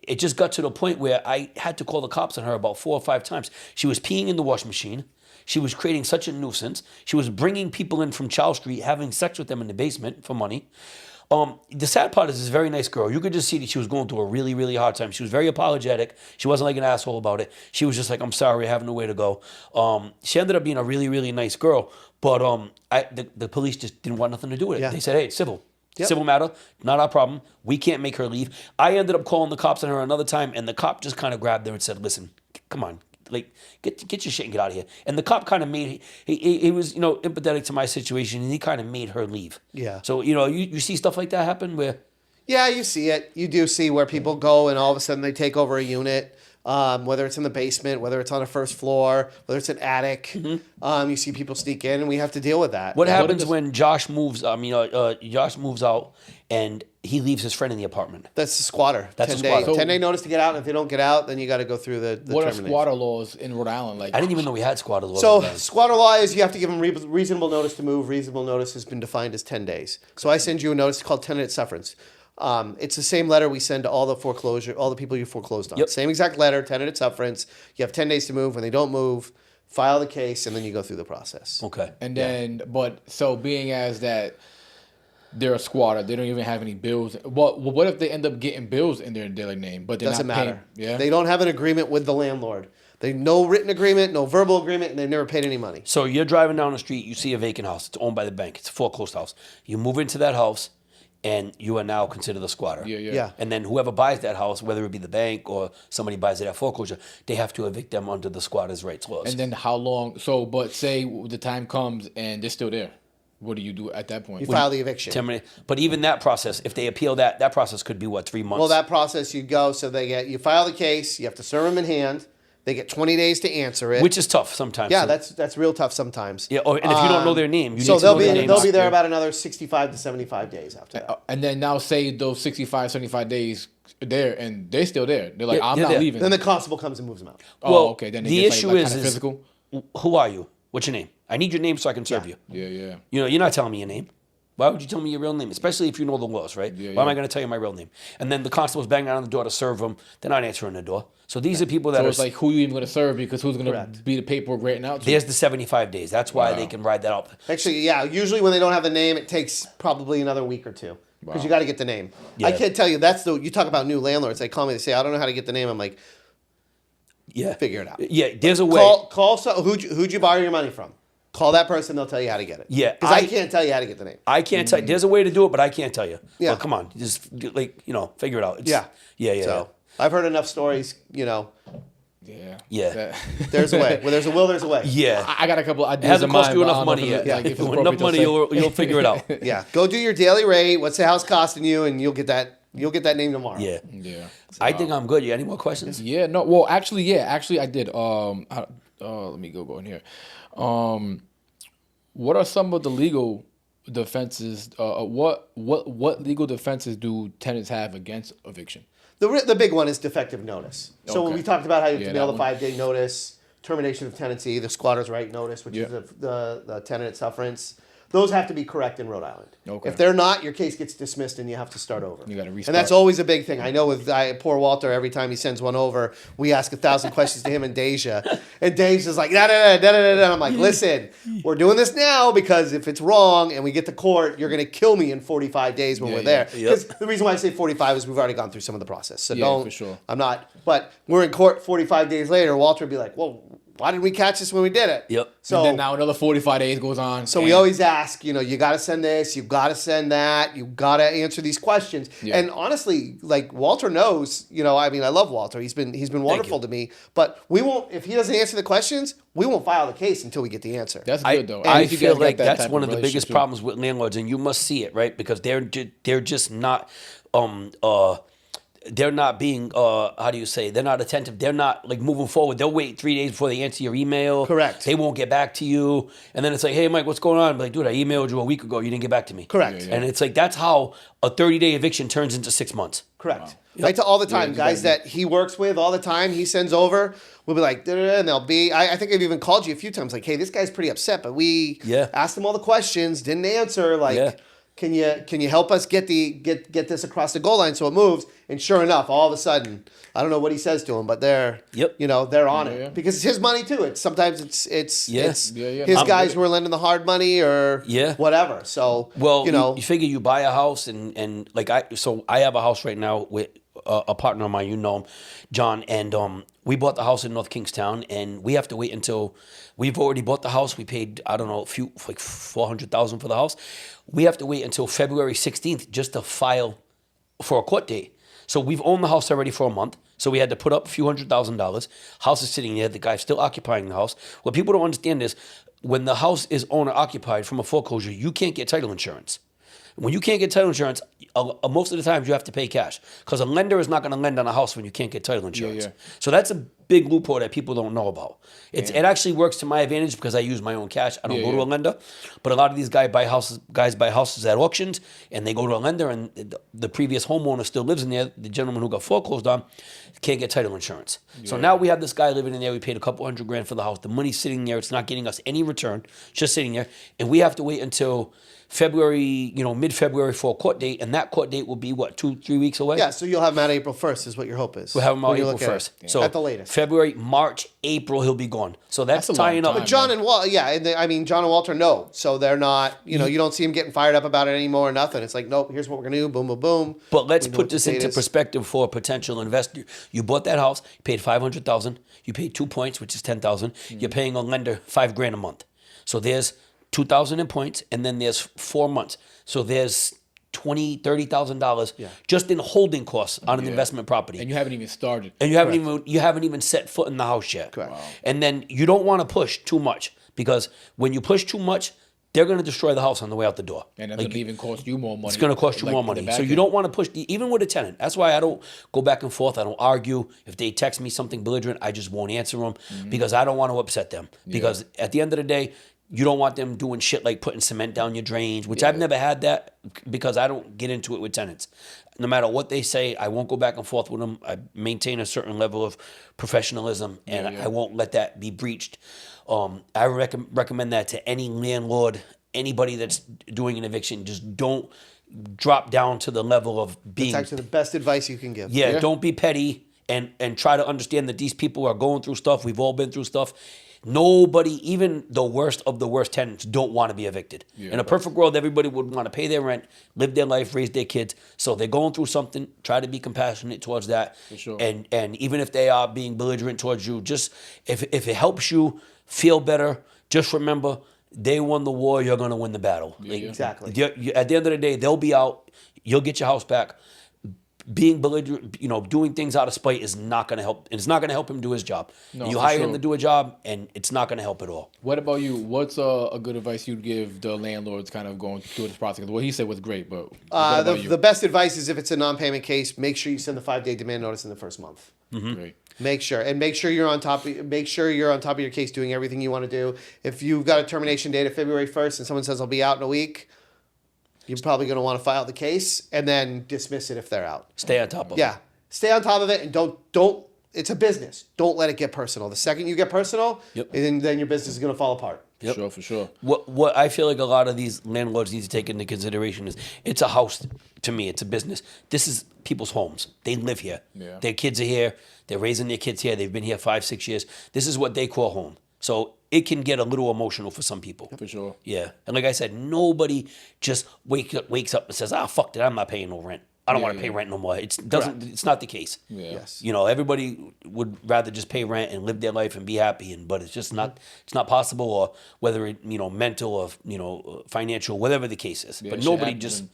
it just got to the point where I had to call the cops on her about 4 or 5 times. She was peeing in the washing machine. She was creating such a nuisance. She was bringing people in from Chow Street, having sex with them in the basement for money. The sad part is this very nice girl. You could just see that she was going through a really, really hard time. She was very apologetic. She wasn't like an asshole about it. She was just like, I'm sorry, I have nowhere to go. She ended up being a really, really nice girl. But the police just didn't want nothing to do with it. Yeah. They said, hey, it's civil. Yep. Civil matter, not our problem. We can't make her leave. I ended up calling the cops on her another time, and the cop just kind of grabbed her and said, listen, come on. Like, get your shit and get out of here. And the cop kind of made, he was, empathetic to my situation, and he kind of made her leave. Yeah. So, you see stuff like that happen where... Yeah, you see it. You do see where people go and all of a sudden they take over a unit, whether it's in the basement, whether it's on a first floor, whether it's an attic. Mm-hmm. You see people sneak in, and we have to deal with that. What happens when Josh moves, Josh moves out and he leaves his friend in the apartment? That's a squatter. That's a squatter. 10-day notice to get out. And if they don't get out, then you got to go through the What are termination. squatter laws in Rhode Island like? I didn't even know we had squatter laws. So squatter law is you have to give them reasonable notice to move. Reasonable notice has been defined as 10 days. So I send you a notice called tenant sufferance. It's the same letter we send to all the people you foreclosed on. Yep. Same exact letter, tenant sufferance. You have 10 days to move. When they don't move, file the case, and then you go through the process. Okay. And then, being as that they're a squatter, they don't even have any bills. What if they end up getting bills in their daily name, but they're Doesn't not matter. paying? Yeah. They don't have an agreement with the landlord. They no written agreement, no verbal agreement, and they've never paid any money. So you're driving down the street, you see a vacant house. It's owned by the bank. It's a foreclosed house. You move into that house, and you are now considered a squatter. Yeah. And then whoever buys that house, whether it be the bank or somebody buys it at foreclosure, they have to evict them under the squatters' rights laws. And then how long? So, but say the time comes and they're still there. What do you do at that point? You file the eviction. Terminate. But even that process, if they appeal that process could be 3 months? Well, that process you go, so you file the case, you have to serve them in hand. They get 20 days to answer it. Which is tough sometimes. Yeah, that's real tough sometimes. Yeah, and if you don't know their name, you so need to know their names. they'll be there about another 65 to 75 days after that. And then now say those 65, 75 days there and they're still there. They're like, I'm they're not there. leaving. Then the constable comes and moves them out. Well, okay. Then the issue kind of is physical. Who are you? What's your name? I need your name so I can serve you. Yeah. You're not telling me your name. Why would you tell me your real name? Especially if you know the laws, right? Why am I going to tell you my real name? And then the constable's banging on the door to serve them. They're not answering the door. So these are people that So are... it's like, who you even going to serve because who's going to Correct. be the paperwork writing out to? There's the 75 days. That's why they can ride that out. Actually, yeah, usually when they don't have the name, it takes probably another week or two. Because you got to get the name. Yeah. I can't tell you, you talk about new landlords. They call me, they say, I don't know how to get the name. I'm like, Yeah. figure it out. Yeah, there's a way. Call who'd you borrow your money from? Call that person; they'll tell you how to get it. Yeah, because I can't tell you how to get the name. I can't tell you. There's a way to do it, but I can't tell you. Yeah. Well, come on. Just, figure it out. Yeah. Yeah. So I've heard enough stories. Yeah. Yeah. There's a way. Where there's a will, there's a way. Yeah. I got a couple It ideas hasn't in mind. cost you but I enough don't know money if yet. it's- like, if it's Enough appropriate to money, say. you'll figure it out. Yeah. Go do your daily rate. What's the house costing you, and you'll get that. You'll get that name tomorrow. Yeah. Yeah. I think I'm good. You any more questions? Yeah, no. Well, actually, I did. Let me go in here. What are some of the legal defenses? What legal defenses do tenants have against eviction? The big one is defective notice. So when Okay. we talked about how you have Yeah, to mail that the one. 5-day notice, termination of tenancy, the squatter's right notice, which Yeah. is the tenant sufferance, those have to be correct in Rhode Island. Okay. If they're not, your case gets dismissed and you have to start over. You gotta And restart. that's always a big thing. I know with poor Walter, every time he sends one over, we ask 1,000 questions to him and Deja. And Deja's like, da da da da da da. I'm like, listen, we're doing this now because if it's wrong and we get to court, you're going to kill me in 45 days when Yeah, we're yeah. there. Yep. Because the reason why I say 45 is we've already gone through some of the process. So Yeah, don't, for sure. I'm not, but we're in court 45 days later, Walter would be like, well, why didn't we catch this when we did it? Yep. So And then now another 45 days goes on. so we always ask, you got to send this, you got to send that, you got to answer these questions. Yeah. And honestly, like Walter knows, I mean, I love Walter. He's been wonderful to me. But we won't, if he doesn't answer the questions, we won't file the case until we get the answer. That's good though. At I least you feel guys got like that that's type one of the biggest relationship, too. problems with landlords, and you must see it, right? Because they're just not they're not being how do you say, they're not attentive, they're not like moving forward. They'll wait 3 days before they answer your email. Correct. They won't get back to you, and then it's like, hey Mike, what's going on? I'm like, dude, I emailed you a week ago, you didn't get back to me. Correct. Yeah. And it's like, that's how a 30-day eviction turns into 6 months. Correct. Right to all the time. you Guys gotta that he works with all the time, he sends over, we'll be like, da-da-da, and they'll be, I think I've even called you a few times, like, hey, this guy's pretty upset, but we asked him all the questions, didn't answer, like, Yeah. can you help us get this across the goal line so it moves? And sure enough, all of a sudden, I don't know what he says to him, but they're they're on Yeah. it. Because it's his money too. It's sometimes it's Yeah. Yeah. his I'm guys with who are lending the hard money or Yeah. whatever. So Well, you figure you buy a house and like I have a house right now with a partner of mine, him, John, and we bought the house in North Kingstown, and we have to wait until we've already bought the house. We paid, I don't know, like $400,000 for the house. We have to wait until February 16th just to file for a court date. So we've owned the house already for a month. So we had to put up a few $100,000. House is sitting there. The guy's still occupying the house. What people don't understand is when the house is owner occupied from a foreclosure, you can't get title insurance. When you can't get title insurance, most of the times you have to pay cash because a lender is not going to lend on a house when you can't get title insurance. Yeah. So that's a big loophole that people don't know about. It actually works to my advantage because I use my own cash. I don't go to a lender. But a lot of these guys buy houses at auctions, and they go to a lender, and the previous homeowner still lives in there. The gentleman who got foreclosed on can't get title insurance. So now we have this guy living in there. We paid a couple $100,000 for the house. The money's sitting there. It's not getting us any return. It's just sitting there, and we have to wait until February, mid-February for a court date, and that court date will be what, 2-3 weeks away? yeah, so you'll have him out April 1st is what your hope is. We'll have him out when you April look at 1st. it. So at the latest. February, March, April, he'll be gone. So that's That's a long tying up. time. But John and Walter, John and Walter know. So they're not, you don't see him getting fired up about it anymore or nothing. It's like, nope, here's what we're going to do. Boom, boom, boom. But let's We know put what the this date into is. perspective for a potential investor. You bought that house, you paid $500,000, you paid 2 points, which is $10,000. You're paying a lender $5,000 a month. So there's $2,000 in points, and then there's 4 months. So there's $20,000-$30,000 just in holding costs on an investment property. And you haven't even started. And you haven't even set foot in the house yet. Correct. Wow. And then you don't want to push too much because when you push too much, they're going to destroy the house on the way out the door. And it's gonna even cost you more money. It's going to cost you more in the money. back So you end. don't want to push, even with a tenant. That's why I don't go back and forth. I don't argue. If they text me something belligerent, I just won't answer them because I don't want to upset them. Because at the end of the day, you don't want them doing shit like putting cement down your drains, which I've never had that because I don't get into it with tenants. No matter what they say, I won't go back and forth with them. I maintain a certain level of professionalism, and I won't let that be breached. I recommend that to any landlord, anybody that's doing an eviction. Just don't drop down to the level of being. It's actually the best advice you can give. Yeah, don't be petty and try to understand that these people are going through stuff. We've all been through stuff. Nobody, even the worst of the worst tenants, don't want to be evicted. In a perfect world, everybody would want to pay their rent, live their life, raise their kids. So they're going through something. Try to be compassionate towards that. For sure. And even if they are being belligerent towards you, just if it helps you feel better, just remember They won the war. You're going to win the battle. Like, Exactly. At the end of the day, they'll be out. You'll get your house back. Being belligerent, doing things out of spite is not going to help. It's not going to help him do his job. No, you for hire him sure. to do a job, and it's not going to help at all. What about you? What's a good advice you'd give the landlords kind of going through this process? What he said was great, but what about you? The best advice is if it's a non-payment case, make sure you send the 5-day demand notice in the first month. Great. Make sure you're on top. Make sure you're on top of your case, doing everything you want to do. If you've got a termination date of February 1st and someone says I'll be out in a week, you're probably going to want to file the case and then dismiss it if they're out. Stay on top of it. Yeah, stay on top of it and don't. It's a business. Don't let it get personal. The second you get personal, Yep. then your business is going to fall apart. Yep. For sure. What I feel like a lot of these landlords need to take into consideration is it's a house. To me, it's a business. This is people's homes. They live here. Yeah. Their kids are here. They're raising their kids here. They've been here 5-6 years. This is what they call home. So it can get a little emotional for some people. For sure. Yeah. And like I said, nobody just wakes up and says, fuck that, I'm not paying no rent. I don't want to pay rent no more. It's not the case. Yeah. Yes. Everybody would rather just pay rent and live their life and be happy, but it's just not possible, or whether it mental or financial, whatever the case is. But shit nobody happens.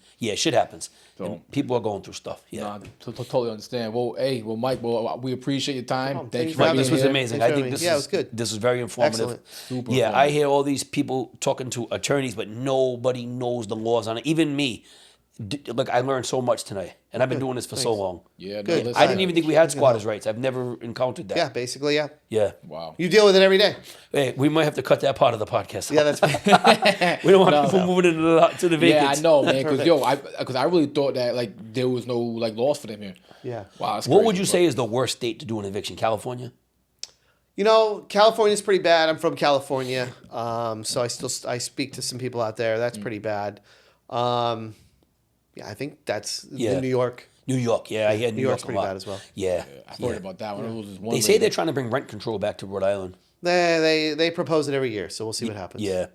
shit happens. So- And people are going through stuff. Yeah. Nah, totally understand. Well, Mike, we appreciate your time. problem. Thank you Thanks for for Mike, having being this was here. amazing. Thanks I for think having me. Yeah, it was good. This was very informative. Excellent. Super Yeah, I informative. hear all these people talking to attorneys, but nobody knows the laws on it. Even me. Look, I learned so much tonight, and I've been doing this for so long. Yeah, no, Good. listen. I didn't even think we had squatters' rights. I've never encountered that. Yeah, basically, yeah. Yeah. Wow. You deal with it every day. Hey, we might have to cut that part of the podcast. Yeah, that's We don't want No, people no. moving to the Yeah, vacants. I know, man. Because Perfect. I really thought that there was no laws for them here. yeah. Wow. That's What crazy, would you but- say is the worst state to do an eviction? California? California's pretty bad. I'm from California, so I speak to some people out there. That's pretty bad. Yeah, I think that's Yeah. New York. New York, yeah, I hear New York's York a pretty lot. bad as well. Yeah, I've heard about that one. It was just one They say lady. they're trying to bring rent control back to Rhode Island. They propose it every year, so we'll see what happens. Yeah,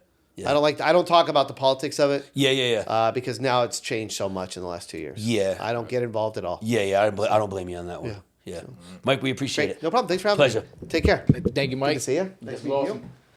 I don't talk about the politics of it yeah. because now it's changed so much in the last 2 years. Yeah. I don't get involved at all. Yeah. I don't blame you on that one. Yeah. Mike, we appreciate Great. it. No problem. Thanks for having Pleasure. me. Take care. Thank you, Mike. Good to see you. Nice Yes, meeting awesome. you.